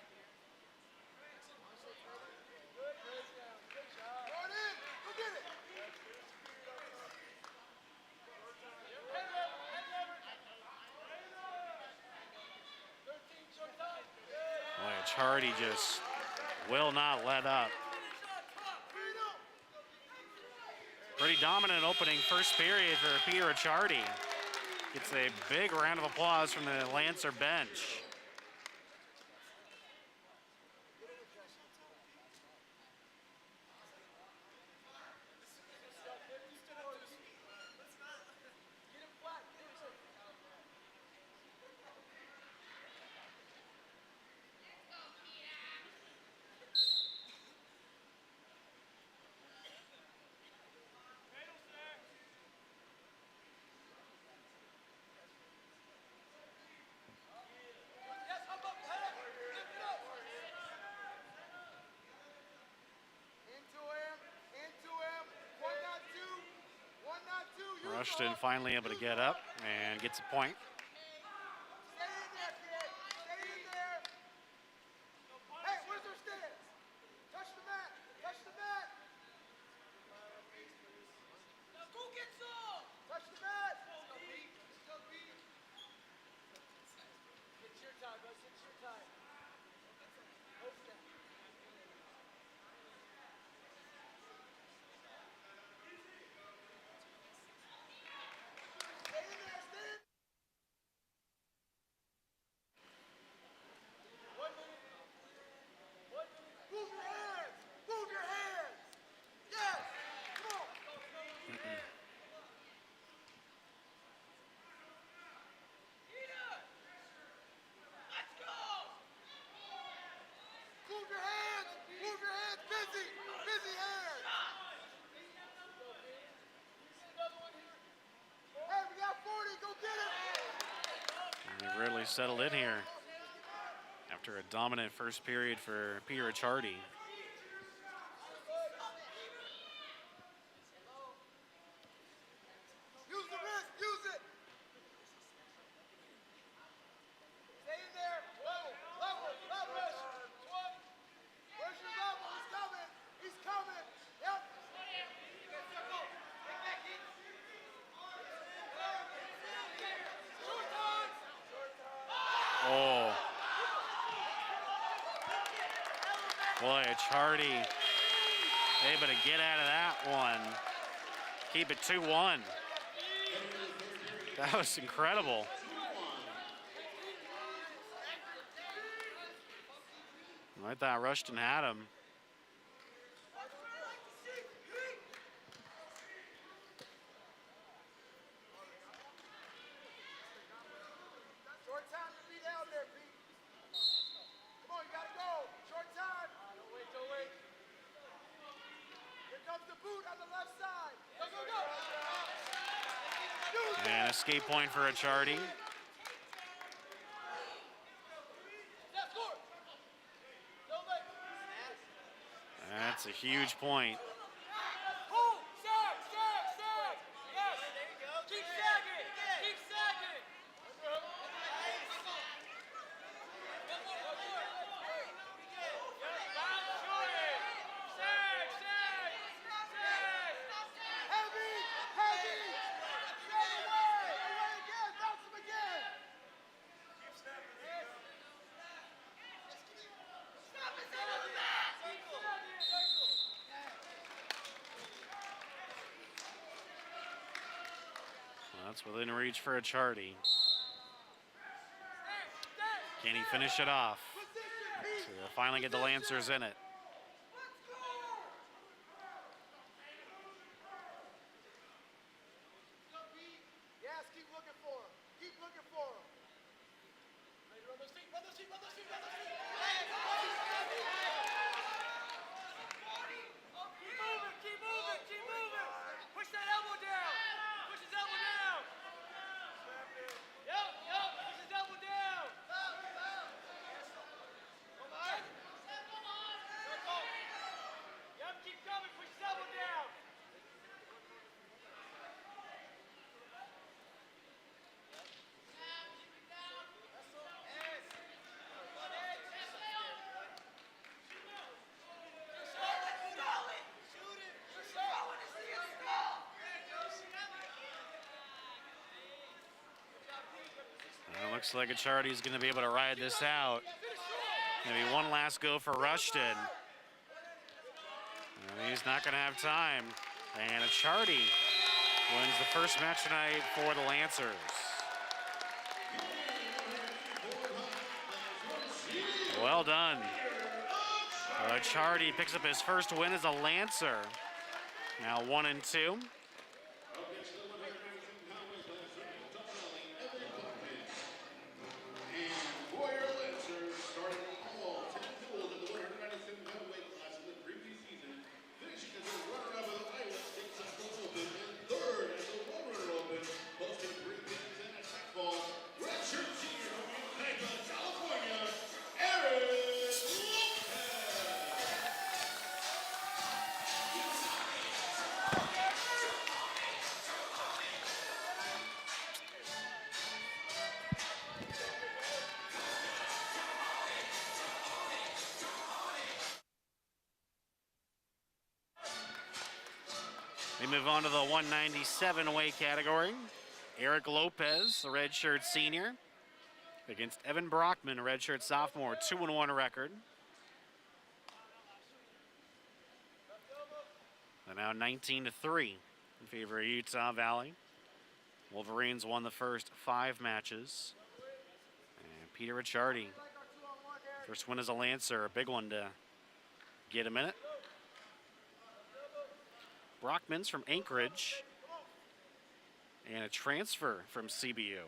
Good, raise down, good job. Throw it in, go get it. Head lever, head lever. 13, short time. Good. Boy, Achardi just will not let up. Pretty dominant opening first period for Peter Achardi. Gets a big round of applause from the Lancer bench. Get him flat, get him flat. Yes, hop up, head up, lift it up. Into him, 1 not 2, 1 not 2. Rushton finally able to get up and gets a point. Stay in there, kid, stay in there. Hey, where's their stance? Touch the mat, touch the mat. Go get some. Touch the mat. It's your time, bro, it's your time. No step. Stay in there, stay in. They really settled in here after a dominant first period for Peter Ricciardi. Use the wrist, use it. Stay in there. Level. Where's your level? He's coming. Yep. Oh. Boy, Ricciardi able to get out of that one. Keep it 2-1. That was incredible. I thought Rushton had him. Short time to be down there, Pete. Come on, you gotta go. Short time. Don't wait. Here comes the boot on the left side. Go. And escape point for Ricciardi. That's a huge point. Pull, sag. Yes. Keep sagging. Heavy. Stay away again. Bounce him again. Well, that's within reach for Ricciardi. Can he finish it off? So they'll finally get the Lancers in it. Yes, keep looking for him. Ready to run those feet. Keep moving. Push that elbow down. Push his elbow down. Yep. Push his elbow down. Come on. Yep, keep coming. Push his elbow down. Well, looks like Ricciardi's going to be able to ride this out. Maybe one last go for Rushton. He's not going to have time. And Ricciardi wins the first match tonight for the Lancers. Well done. Ricciardi picks up his first win as a Lancer. Now 1-2. We move on to the 197 weight category. Eric Lopez, the redshirt senior, against Evan Brockman, a redshirt sophomore, 2-1 record. They're now 19-3 in favor of Utah Valley. Wolverines won the first 5 matches. And Peter Ricciardi, first win as a Lancer, a big one to get him in it. Brockman's from Anchorage and a transfer from CBU.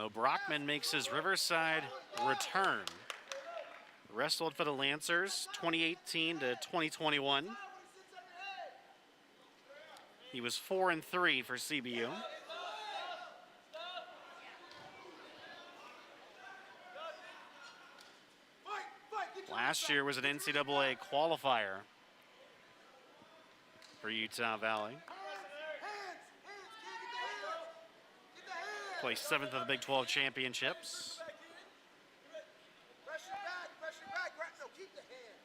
Well, Brockman makes his Riverside return. Wrestled for the Lancers 2018 to 2021. He was 4-3 for CBU. Last year was an NCAA qualifier for Utah Valley. Placed 7th of the Big 12 championships. Pressure back. No, keep the hand.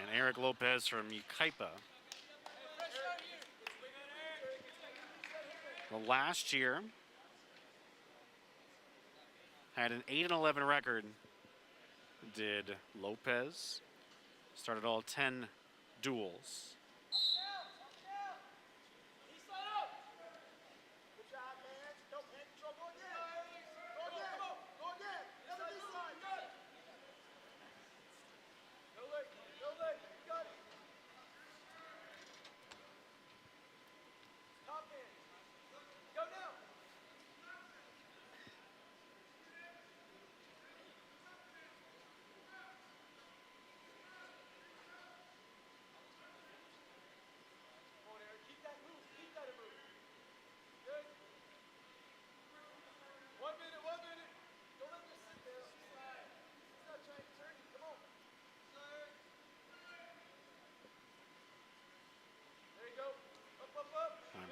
And Eric Lopez from Ukaipa. Well, last year had an 8-11 record. Did Lopez. Started all 10 duels.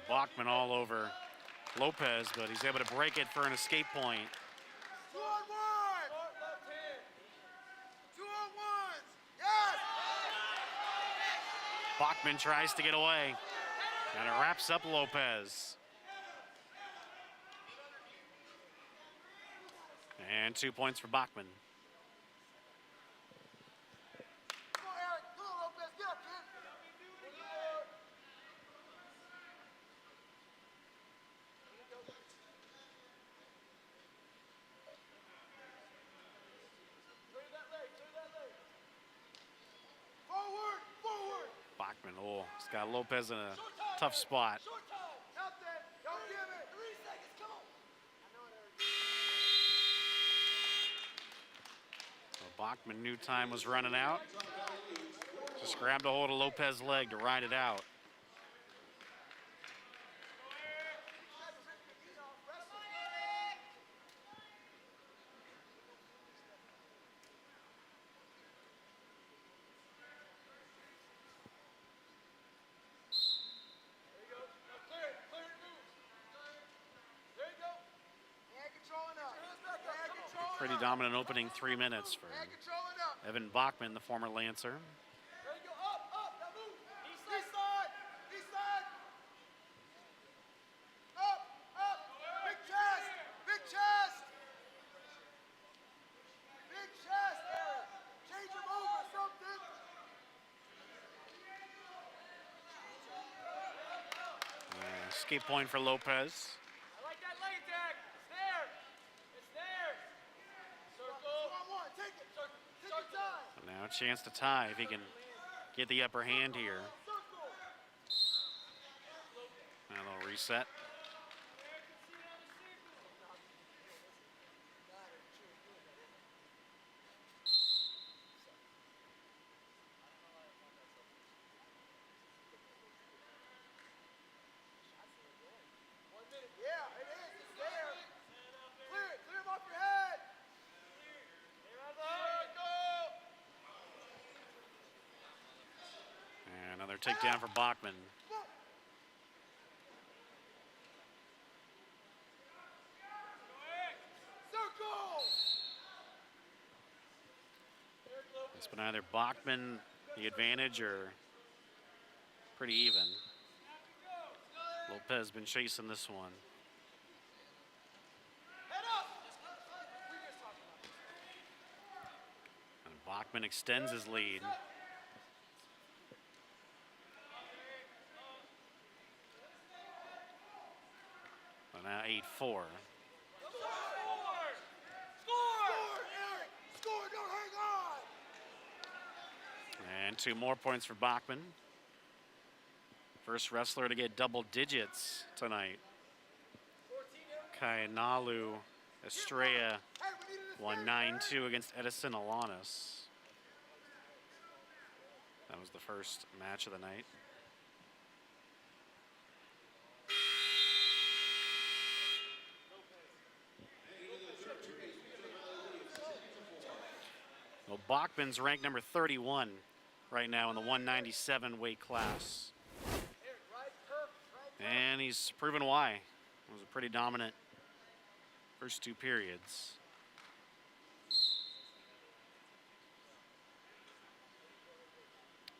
Bachman all over Lopez, but he's able to break it for an escape point. 2-on-1. 2-on-1s. Yes. Bachman tries to get away, and it wraps up Lopez. And 2 points for Bachman. Come on, Eric. Come on, Lopez. Get up, kid. Clear that leg. Forward. Bachman, he's got Lopez in a tough spot. Short time. Out there. Don't give it. 3 seconds. Come on. I know it, Eric. So Bachman knew time was running out. Just grabbed a hold of Lopez's leg to ride it out. Pretty dominant opening 3 minutes for Evan Bachman, the former Lancer. There you go. Up. Now move. East side. Up. Big chest. Big chest, Eric. Change him over, something. Escape point for Lopez. I like that leg attack. It's there. Circle. 2-on-1. Take it. Take your time. Now a chance to tie if he can get the upper hand here. Circle. Now they'll reset. Yeah, it is. It's there. Clear him off your head. And another takedown for Bachman. Circle. It's been either Bachman the advantage or pretty even. Lopez been chasing this one. Head up. And Bachman extends his lead. So now 8-4. Score, Eric. Score. Don't hang on. And 2 more points for Bachman. First wrestler to get double digits tonight. Kainalu Estrella Hey, we need an won assist, 9-2 against Edison Alanis. That was the first match of the night. Well, Bachman's ranked number 31 right now in the 197 weight class. And he's proven why. It was a pretty dominant first two periods.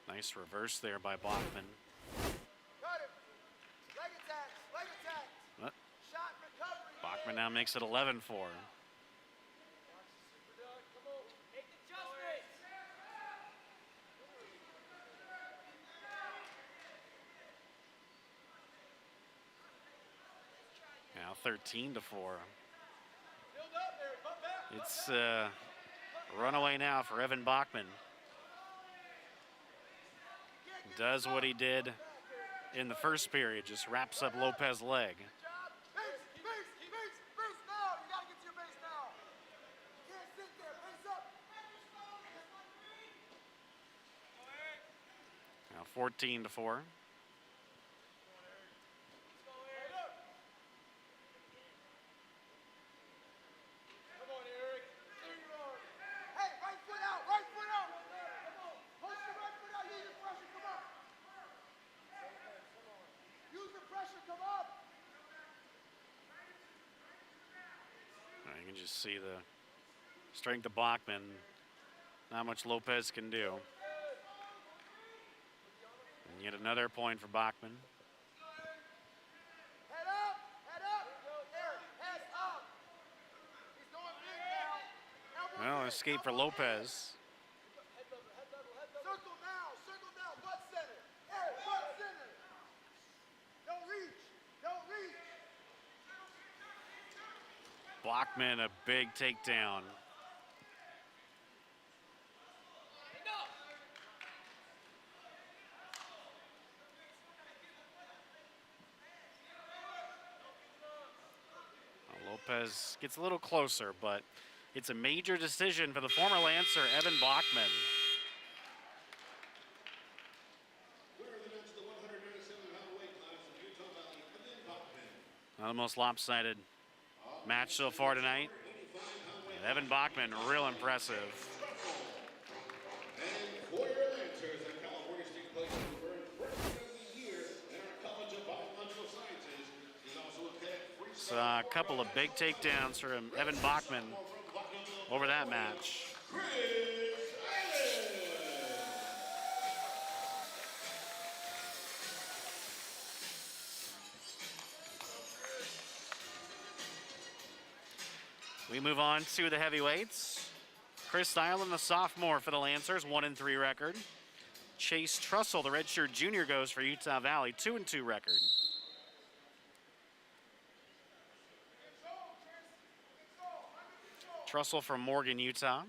Nice reverse there by Bachman. Got him. Leg attacks, leg attacks. But Shot recovery. Bachman now makes it 11-4. Make adjustments. Now 13-4. Build up there, come back. It's runaway now for Evan Bachman. Does what he did in the first period, just wraps up Lopez's leg. Base now. You gotta get to your base now. You can't sit there. Base up. Now 14-4. Come on, Eric. There you are. Hey, right foot out. Right foot out. Come on. Post your right foot out. Use your pressure. Come on. Use the pressure. Come on. You can just see the strength of Bachman. Not much Lopez can do. And yet another point for Bachman. Head up. Head up. Eric, head up. He's going big now. Well, escape for Lopez. Circle now. Circle now. Butt center. Eric, butt center. Don't reach. Don't reach. Bachman, a big takedown. Well, Lopez gets a little closer, but it's a major decision for the former Lancer, Evan Bachman. Winner of the match, the 197-pound weight class of Utah Valley, Evan Bachman. Not the most lopsided match so far tonight. And Evan Bachman, real impressive. And for your Lancers, a California State Place who earned Person of the Year in our College of Biological Sciences is also a cadet So a couple of big takedowns from Evan Bachman over that match. Chris Allen. We move on to the heavyweights. Chris Island, the sophomore for the Lancers, 1-3 record. Chase Trussell, the redshirt junior, goes for Utah Valley, 2-2 record. Trussell from Morgan, Utah.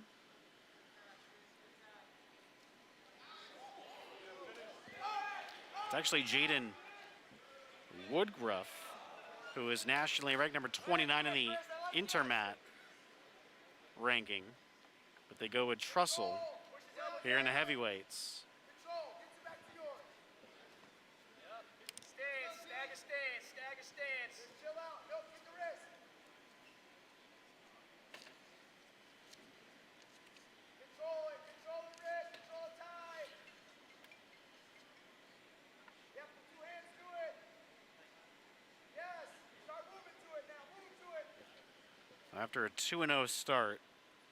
It's actually Jaden Woodruff, who is nationally ranked number 29 in the Intermat ranking. But they go with Trussell here in the heavyweights. Control. Gets it back to yours. Stance. Stagger stance. Stagger stance. Just chill out. Nope. Get the wrist. Control it. Control the wrist. Control the tie. Yep. Put two hands to it. Yes. Start moving to it now. Move to it. After a 2-0 start,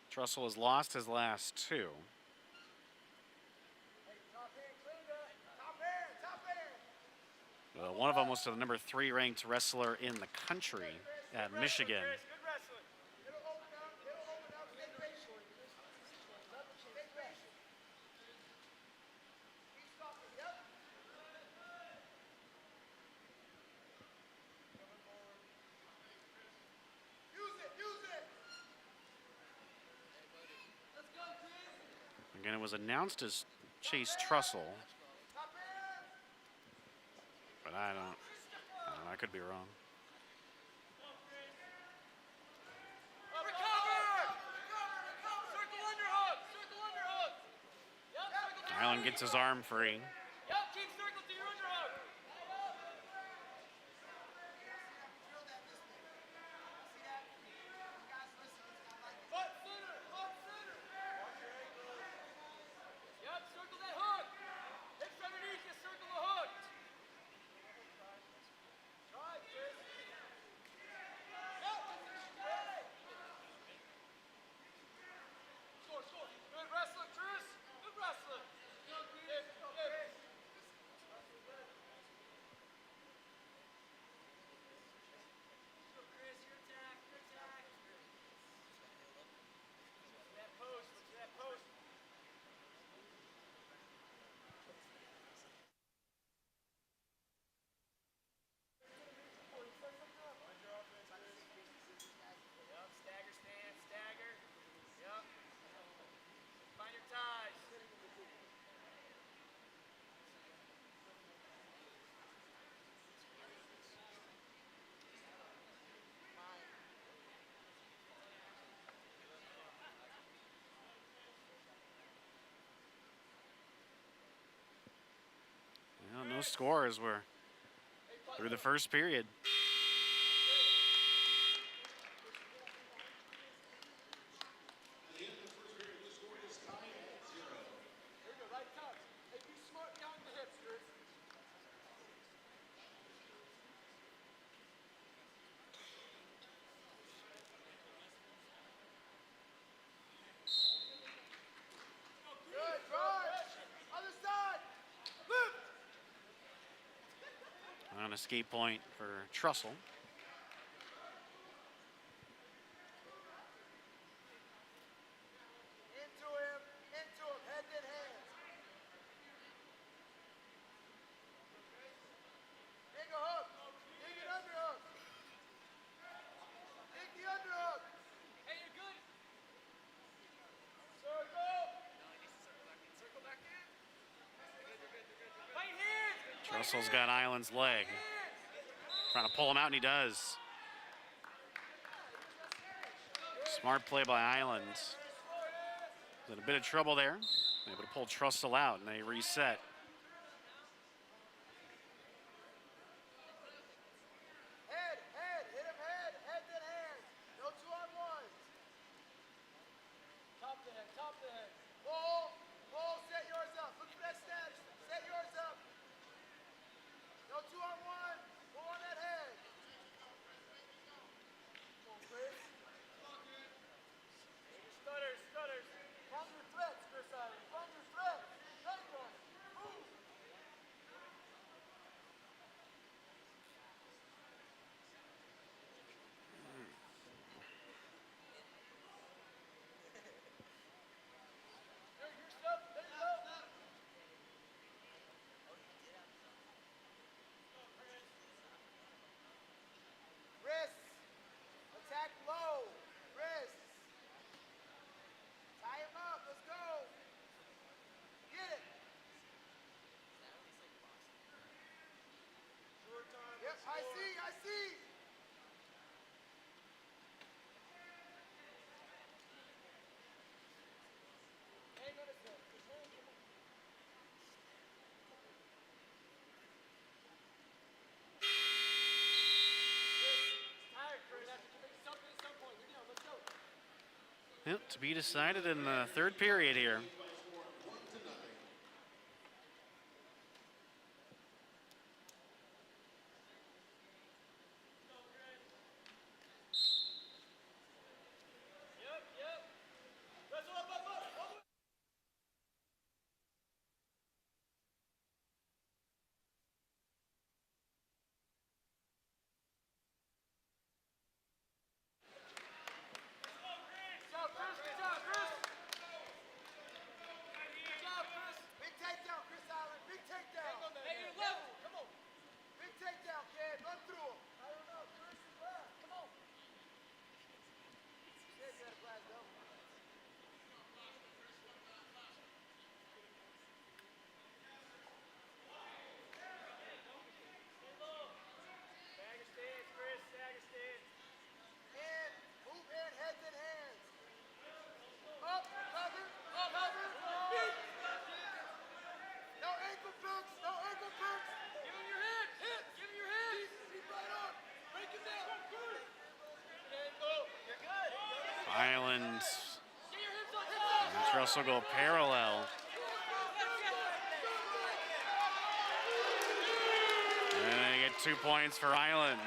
Trussell has lost his last two. Hey, top hand. Clean that. Top hand. Top hand. One of them was to the number 3 ranked wrestler in the country at Michigan. Good wrestling. It'll open up. It'll open up. Stay patient. Stay patient. Keep stopping. Yep. Use it. Use it. Let's go, Chris. Again, it was announced as Chase Trussell, Top hand. but I don't know, I could be wrong. Allen gets his arm free. Yep, keep circle to your underhook. Butt center, butt center. Yep, circle that hook. Hips underneath you, circle the hook. Try, Chris. Yep. Hey. Score, score. Good wrestling, Chris. Good wrestling. Hip, hip. Chris, your attack, your attack. That post, look at that post. Yep, stagger stance, stagger. Yep. Find your ties. Well, no scores. We're through the first period. At the end of the first period, the score is tied at 0. Here we go, right touch. Hey, be smart behind the hips, Chris. Good, drive. Other side. Lift. On escape point for Trussell. Into him, head then hands. Dig a hook. Dig an underhook. Dig the underhook. Hey, you're good. Circle. Circle back in. You're good. Fight hands. Trussell's got Island's leg. Trying to pull him out, and he does. Smart play by Island. Was in a bit of trouble there. Able to pull Trussell out, and they reset. Head, hit him head then hands. No 2-on-1s. Top the head. Pull, set yours up. Look for that snatch. Set yours up. No 2-on-1. Pull on that head. Come on, Chris. Stutters. Find your threats, Chris Island. Find your threats. Right on. Move. There, your stuff. There you go. Wrists. Attack low. Wrists. Tie him up. Let's go. Get it. Yep, I see. Hang on his head. Just hang him. Tired, Chris. Have to make something at some point. Leave it down. Let's go. Yep, to be decided in the third period here. By a score of 1-0. Yep. Wrestle up. Good job, Chris. Island and Trussell go parallel. And they get 2 points for Island.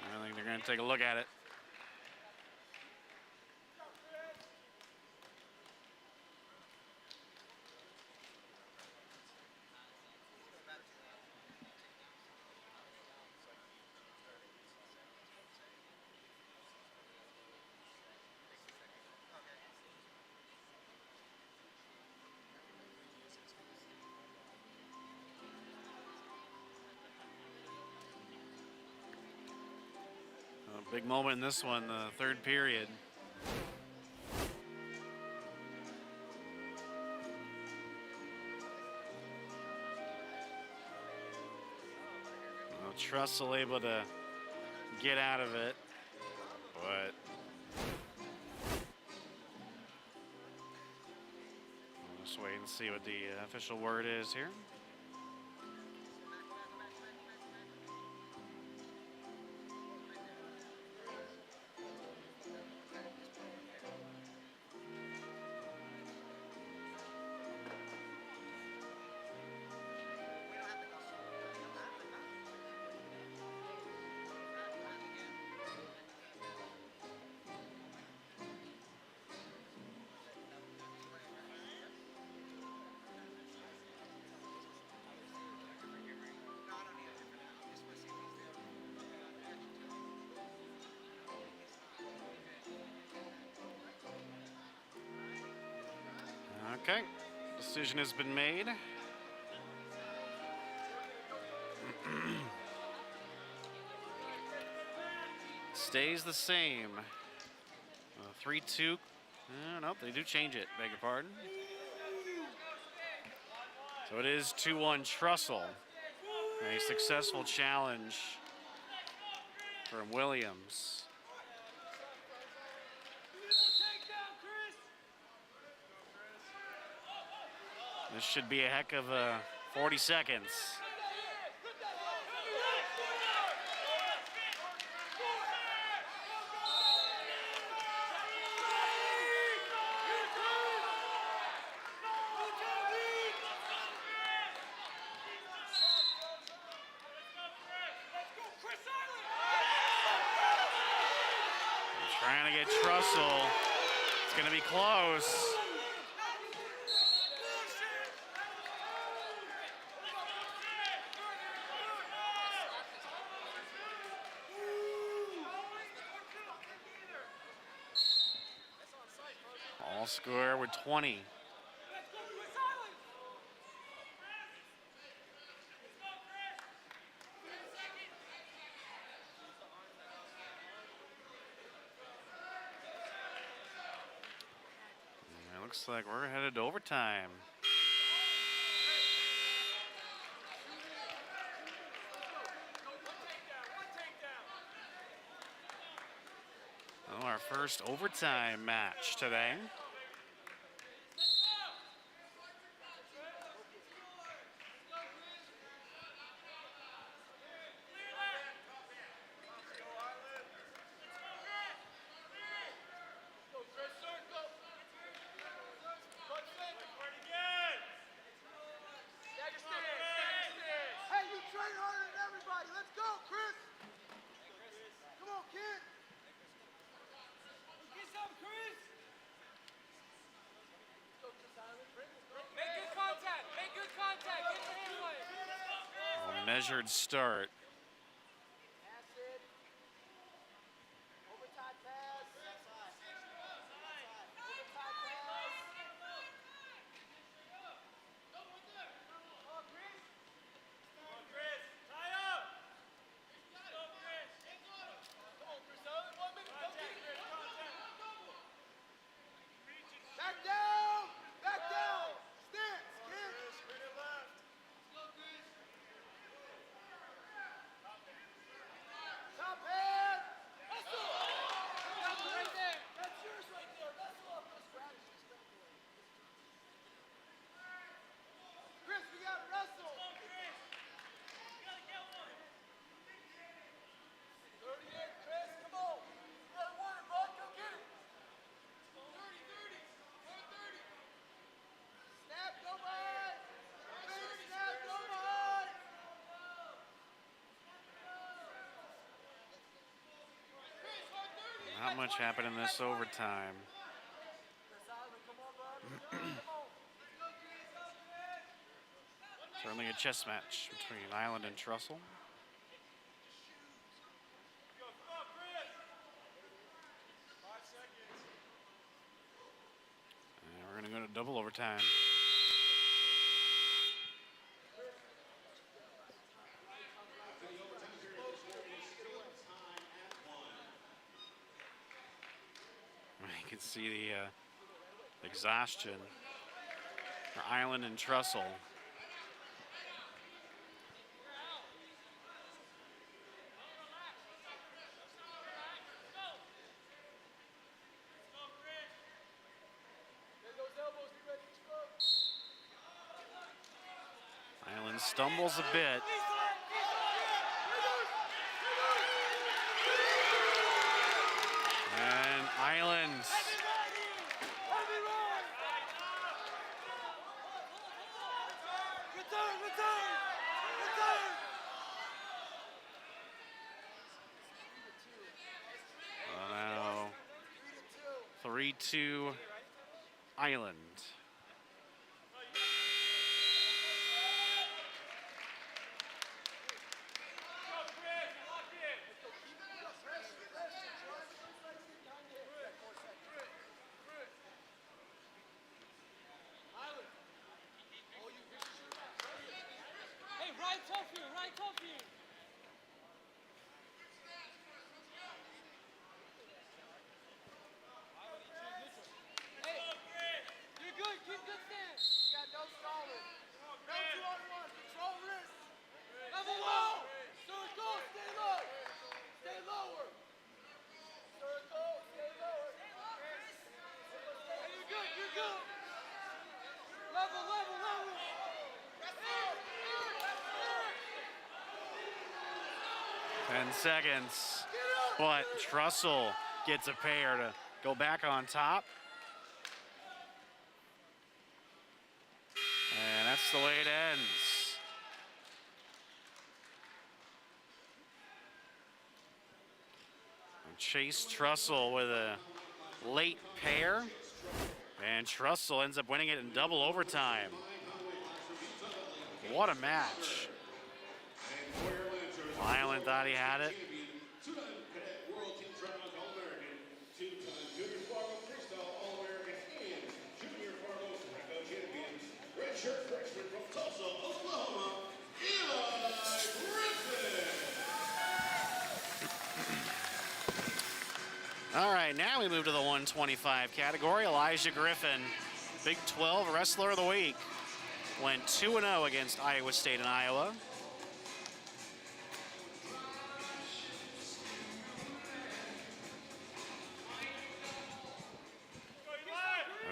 I think they're going to take a look at it. A big moment in this one, the third period. Well, Trussell able to get out of it, but we'll just wait and see what the official word is here. Okay, decision has been made. Stays the same. 3-2. Nope, they do change it. Beg your pardon. So it is 2-1 Trussell. A successful challenge from Williams. This should be a heck of 40 seconds. Trying to get Trussell. It's going to be close. All square with 20. It looks like we're headed to overtime. Well, our first overtime match today. Measured start. Not much happened in this overtime. Certainly a chess match between Island and Trussell. And we're going to go to double overtime. You can see the exhaustion for Island and Trussell. Island stumbles a bit. And Island now 3-2 Island. Seconds, but Trussell gets a pair to go back on top. And that's the way it ends. And Chase Trussell with a late pair, and Trussell ends up winning it in double overtime. What a match. Island thought he had it. Two-time cadet world team trials All-American, two-time junior Fargo freestyle All-American, and junior Fargo Greco champions, redshirt freshman from Tulsa, Oklahoma, Eli Griffin. All right, now we move to the 125 category. Elijah Griffin, Big 12 Wrestler of the Week, went 2-0 against Iowa State and Iowa.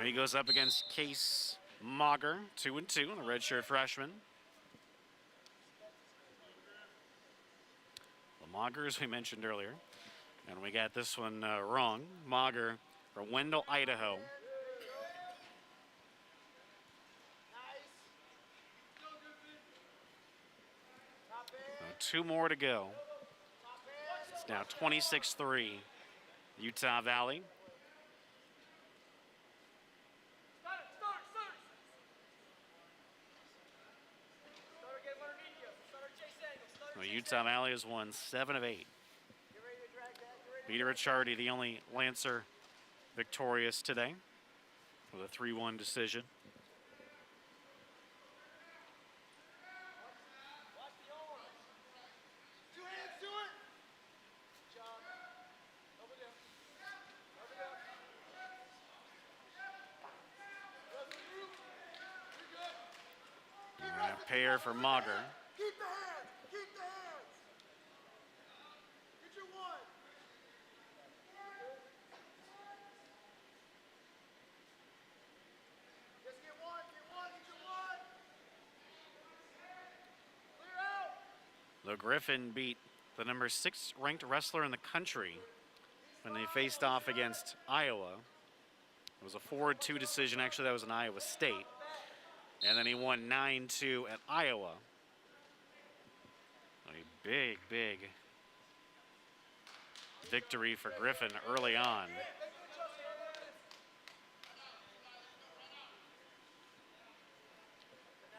He goes up against Case Mauger, 2-2, a redshirt freshman. The Mauger, as we mentioned earlier, and we got this one wrong. Mauger from Wendell, Idaho. Two more to go. It's now 26-3, Utah Valley. Utah Valley has won 7 of 8. Peter Ricciardi, the only Lancer victorious today with a 3-1 decision. And a pair for Mauger. Though Griffin beat the number 6 ranked wrestler in the country when they faced off against Iowa. It was a 4-2 decision. Actually, that was in Iowa State. And then he won 9-2 at Iowa. A big victory for Griffin early on.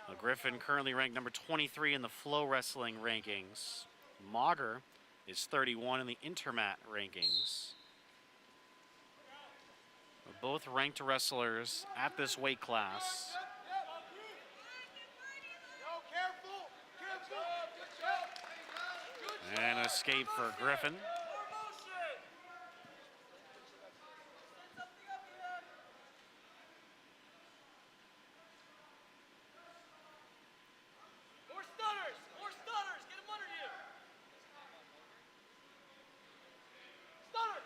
Well, Griffin currently ranked number 23 in the Flow Wrestling rankings. Mauger is 31 in the Intermat rankings. Both ranked wrestlers at this weight class. And an escape for Griffin. More stunners, get him under you. Stunner.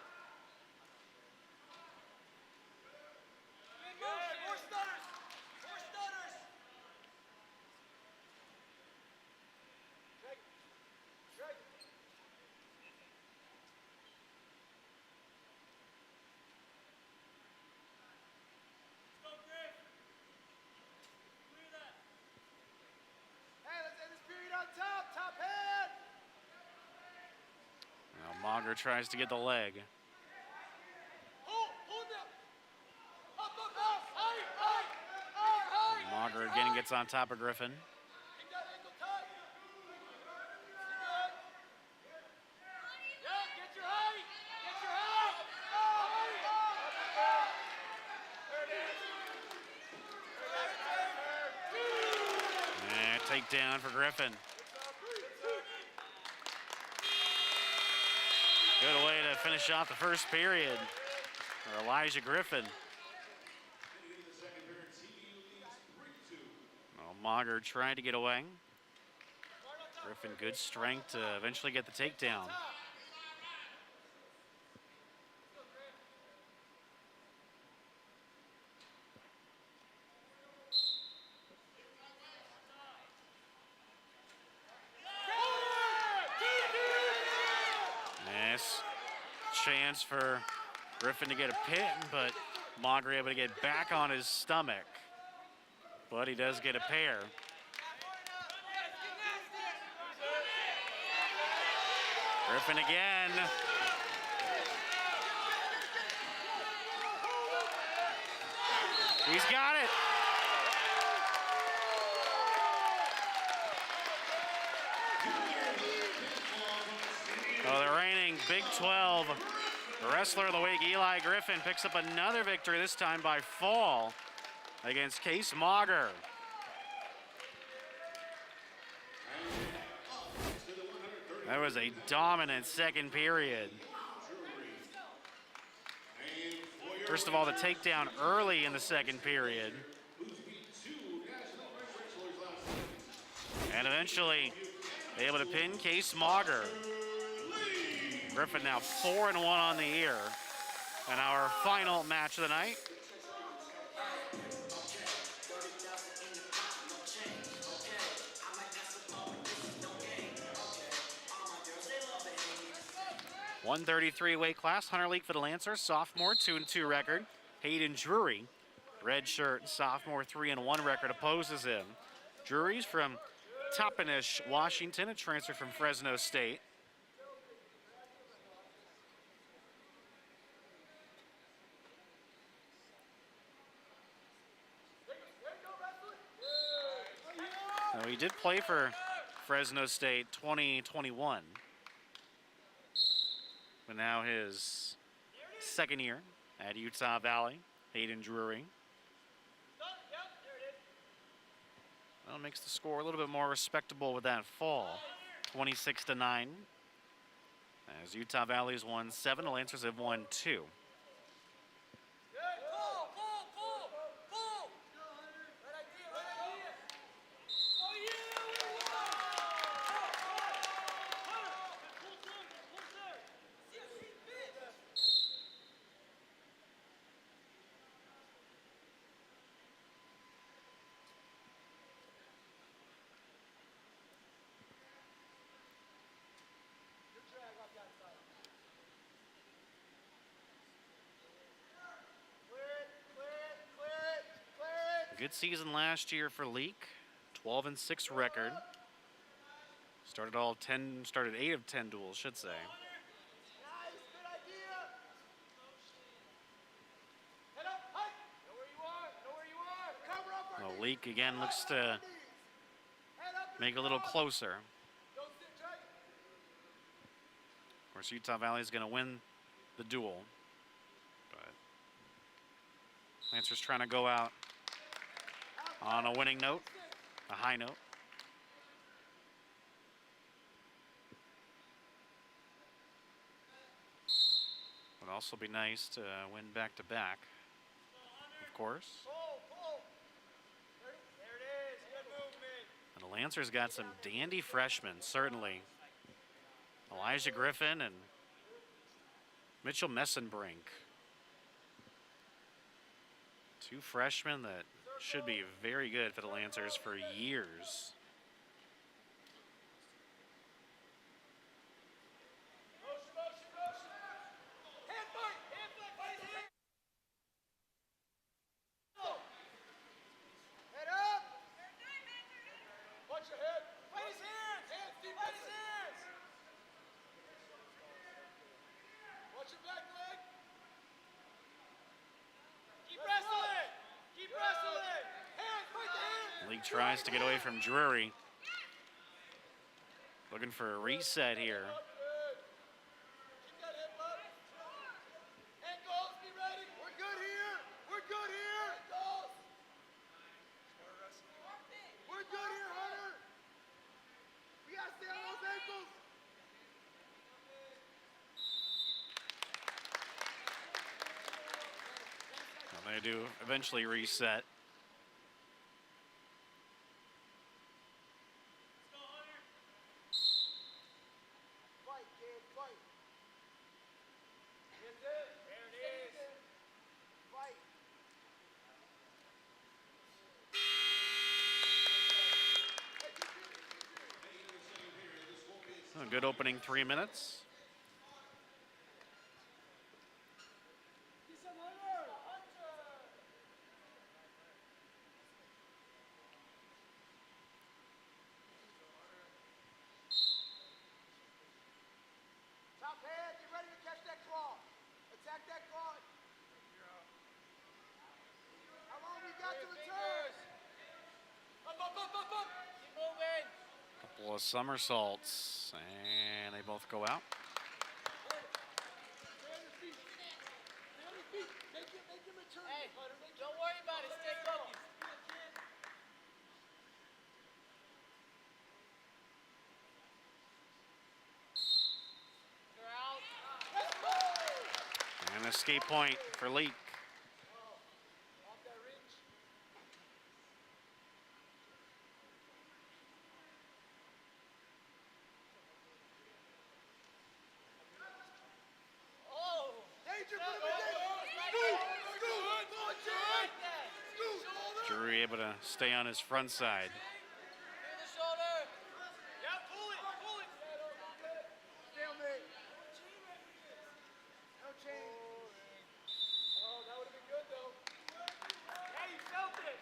More stunners, more stunners. Drag it. Drag it. Let's go, Griff. Clear that. Hey, let's end this period on top. Top head. Now Mauger tries to get the leg. Hold them. Up, high. Mauger again gets on top of Griffin. Keep that ankle tight. Good. Yeah, get your height. Get your height. There it is. And takedown for Griffin. Good way to finish off the first period for Elijah Griffin. Well, Mauger tried to get away. Griffin, good strength to eventually get the takedown. Nice chance for Griffin to get a pin, but Mauger able to get back on his stomach. But he does get a pair. Griffin again. He's got it. Oh, the reigning Big 12 wrestler of the week, Eli Griffin, picks up another victory, this time by fall against Case Mauger. That was a dominant second period. First of all, the takedown early in the second period. And eventually able to pin Case Mauger. Griffin now 4-1 on the year. And our final match of the night. .133 weight class, Hunter League for the Lancers, sophomore, 2-2 record. Hayden Drury, red shirt, sophomore, 3-1 record, opposes him. Drury's from Toppenish, Washington, a transfer from Fresno State. Now, he did play for Fresno State 2021. But now his second year at Utah Valley, Hayden Drury. Well, makes the score a little bit more respectable with that fall. 26-9. As Utah Valley's won 7, the Lancers have won 2. Good season last year for Leak, 12-6 record. Started 8 of 10 duels, should say. Now Leak again looks to Head up and make it a little cross. closer. Don't sit tight. Of course, Utah Valley is going to win the duel. But Lancers trying to go out on a winning note, a high note. Would also be nice to win back-to-back, of course. Pull. There it is. Good movement. And the Lancers got some dandy freshmen, certainly. Elijah Griffin and Mitchell Messenbrink. Two freshmen that should be very good for the Lancers for years. Motion. Hand fight. Fight his hand. Head up. Watch your head. Fight his hands. Fight his hands. Watch your back leg. Keep wrestling. Hands. Fight the hands. League tries to get away from Drury. Looking for a reset here. Good. Keep that hip up. Ankles, be ready. We're good here. Ankles. We're good here, Hunter. We gotta stay on those ankles. And they do eventually reset. Fight, kid, fight. Hands in. There it is. Fight. A good opening 3 minutes. Top hand, get ready to catch that claw. Attack that claw. How long we got to return? Up. Keep moving. Couple of somersaults, and they both go out. Stay on your feet. Make him return. Hey, don't worry about it. Stay focused. You're out. Let's go! And escape point for Leak. Off that ridge. Oh! Danger, Drury able to stay on his front side. Stalemate. No change. Oh, that would have been good though. Hey, you felt it.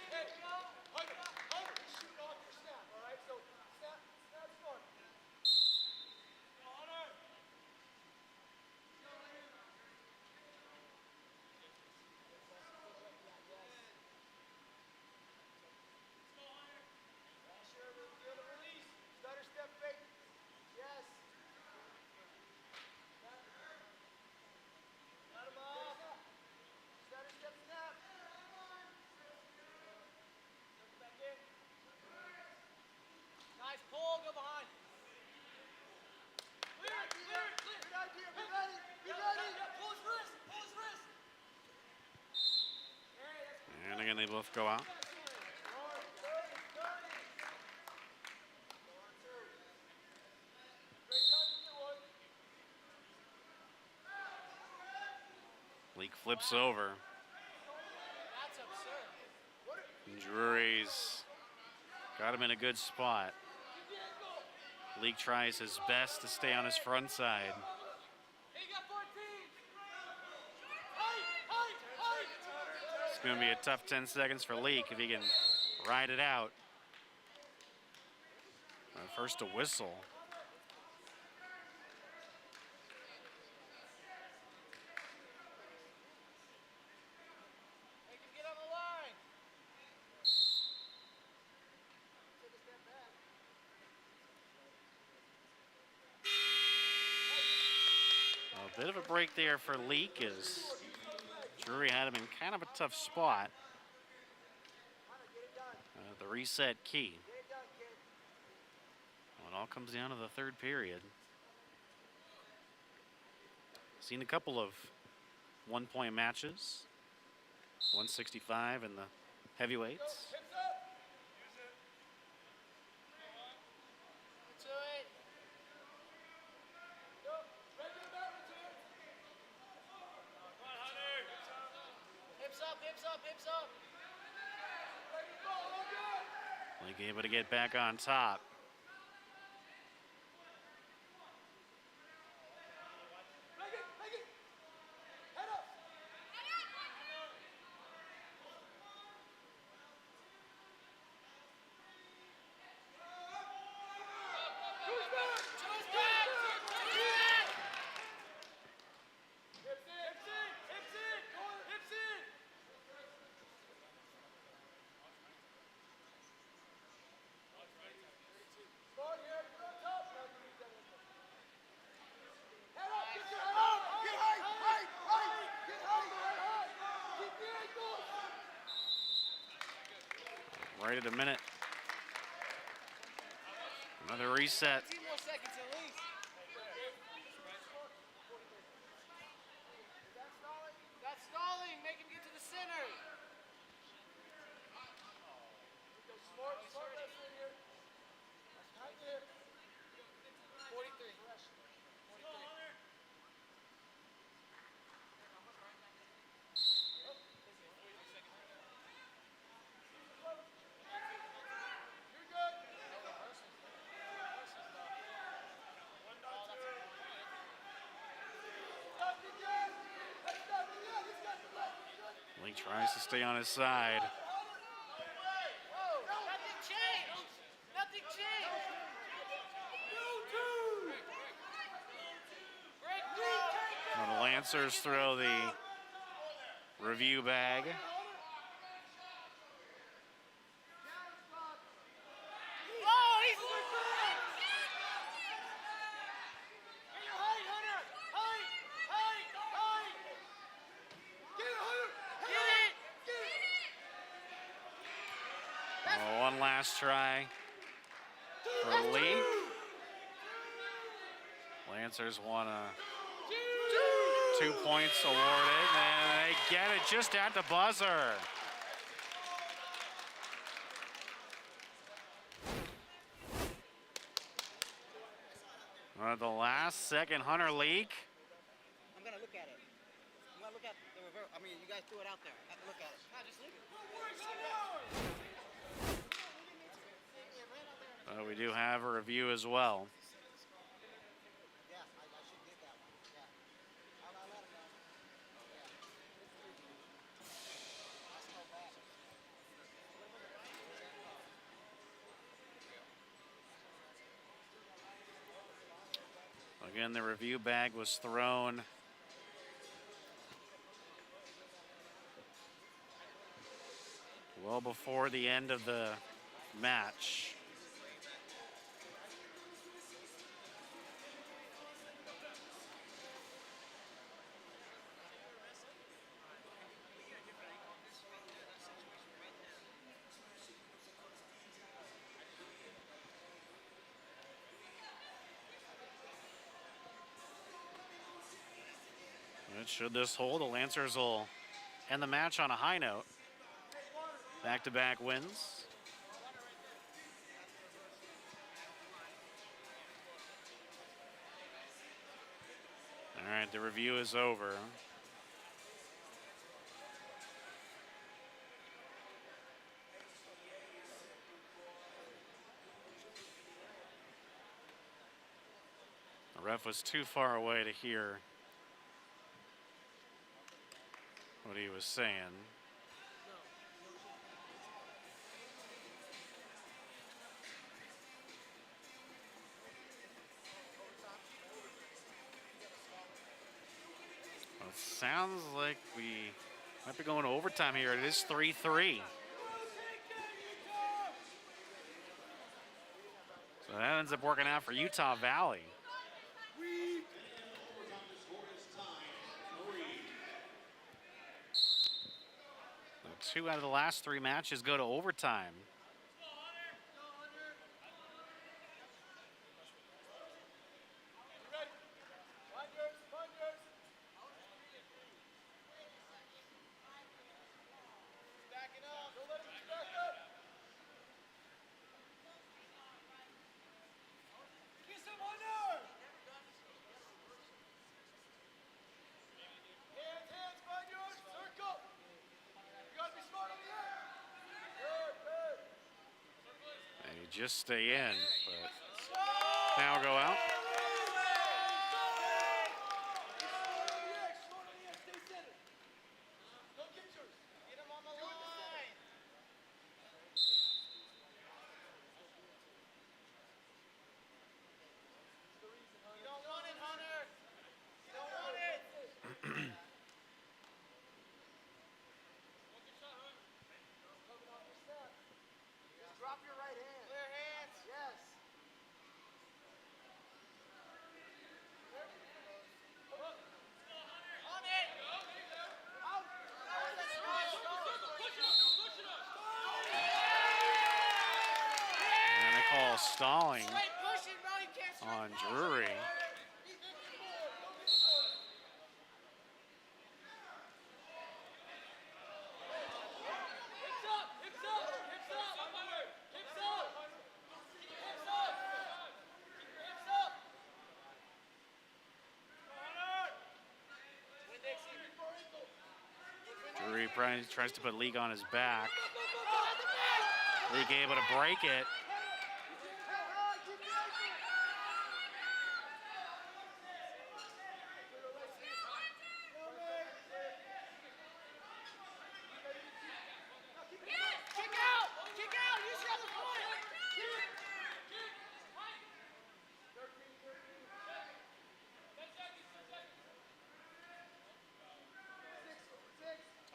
Hey, Hunter, you're shooting off your snap, all right? So snap smart. Hunter. Sure, we'll feel the release. Stutter step fake. Yes. Got him off. Stutter step snap. Back in. Nice pull, go behind. Clear. Good idea. Be ready. Pull his wrist. And again, they both go out. Leak flips over. That's absurd. Drury's got him in a good spot. Leak tries his best to stay on his front side. He got 14. It's going to be a tough 10 seconds for Leak if he can ride it out. First a whistle. Make him get on the line. Bit of a break there for Leak as Drury had him in kind of a tough spot. The reset key. Well, it all comes down to the third period. Seen a couple of one-point matches. 165 in the heavyweights. Link able to get back on top. Right at a minute. Another reset. 15 more seconds at least. That's stalling. Make him get to the center. Smart wrestling here. Right there. 43. 43. Link tries to stay on his side. Nothing changed. Nothing changed. Well, the Lancers throw the review bag. Oh, one last try for Lee. Lancers want 2 points awarded, and they get it just at the buzzer. The last second, Hunter Leak. I'm gonna look at it. I'm gonna look at the reverse. I mean, you guys threw it out there. I have to look at it. No, just leave it. We do have a review as well. Yeah, I should get that one. Yeah. I'll let him know. That's no bad. Again, the review bag was thrown well before the end of the match. Should this hold, the Lancers will end the match on a high note. Back-to-back wins. All right, the review is over. The ref was too far away to hear what he was saying. Well, it sounds like we might be going to overtime here. It is 3-3. So that ends up working out for Utah Valley. 2 out of the last 3 matches go to overtime. Backing up. Don't let him back up. Get some under. Hands, Spaniards. Circle. You gotta be smart on the end. Good. They just stay in, but now go out. Drop your right hand. Clear hands. Yes. On it. Out. And they call stalling on Drury. Drury tries to put League on his back. League able to break it. Kick out. You shot the point.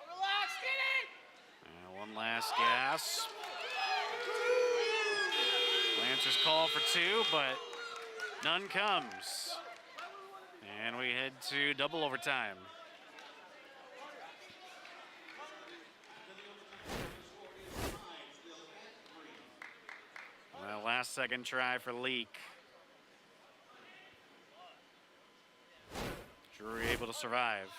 Relax, get it. And one last gas. Lancers call for 2, but none comes. And we head to double overtime. Well, last second try for Leak. Drury able to survive.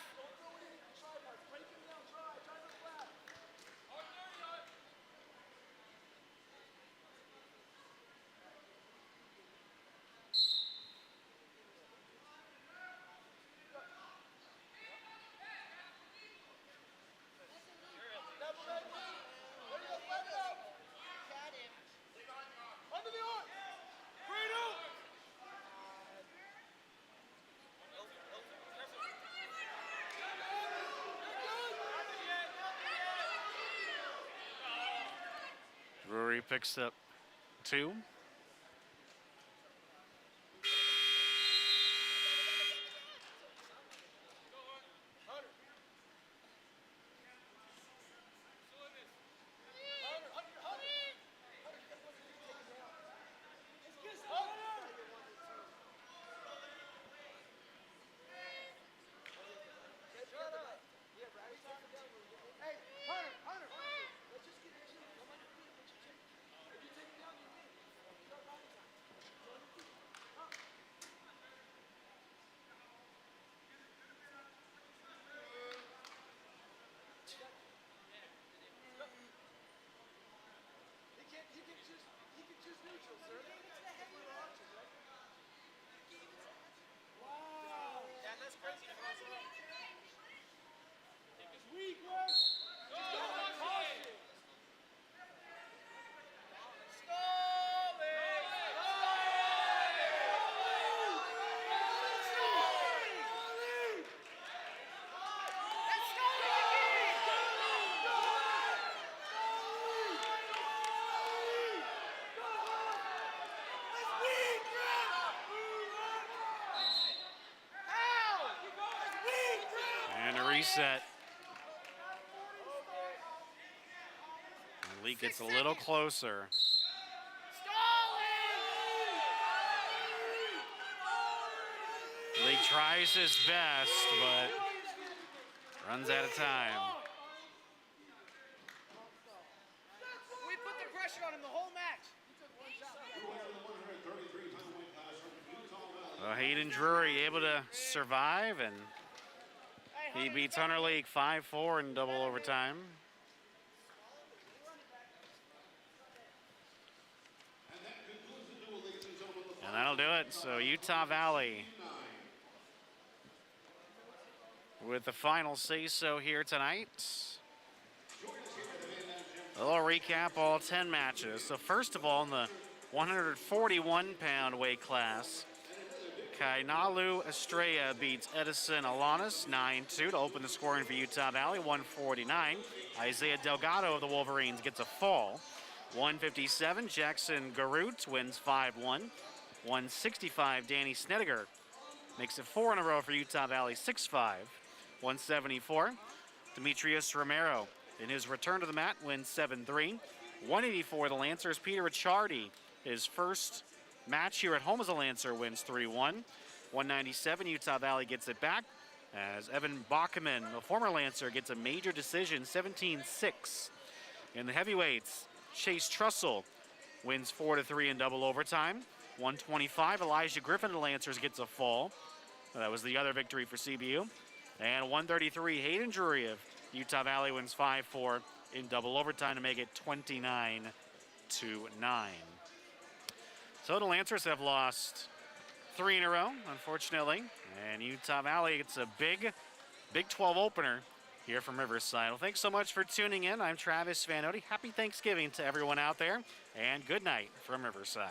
Under the arm. Freedom. Drury picks up 2. Hey, Hunter. Let's just get this. Come on your feet. If you take it down, you win. Start riding time. On your feet. Up. He can choose neutral, sir. If we were options, right? Wow. Yeah, that's crazy. It's weak, bro. And a reset. And Leak gets a little closer. Leak tries his best, but runs out of time. Hayden Drury able to survive, and he beats Hunter League 5-4 in double overtime. And that'll do it. So Utah Valley with the final say-so here tonight. A little recap, all 10 matches. So first of all, in the 141-pound weight class, Kainalu Estrella beats Edison Alanis 9-2 to open the scoring for Utah Valley. 149. Isaiah Delgado of the Wolverines gets a fall. 157. Jackson Garut wins 5-1. 165. Danny Snediger makes it 4 in a row for Utah Valley. 6-5. 174. Demetrius Romero in his return to the mat wins 7-3. 184. The Lancers Peter Ricciardi, his first match here at home as a Lancer, wins 3-1. 197, Utah Valley gets it back as Evan Bachman, the former Lancer, gets a major decision, 17-6. In the heavyweights, Chase Trussell wins 4-3 in double overtime. 125, Elijah Griffin, the Lancers, gets a fall. That was the other victory for CBU. And 133, Hayden Drury of Utah Valley wins 5-4 in double overtime to make it 29-9. So the Lancers have lost 3 in a row, unfortunately. And Utah Valley gets a big Big 12 opener here from Riverside. Well, thanks so much for tuning in. I'm Travis Vanotti. Happy Thanksgiving to everyone out there, and good night from Riverside.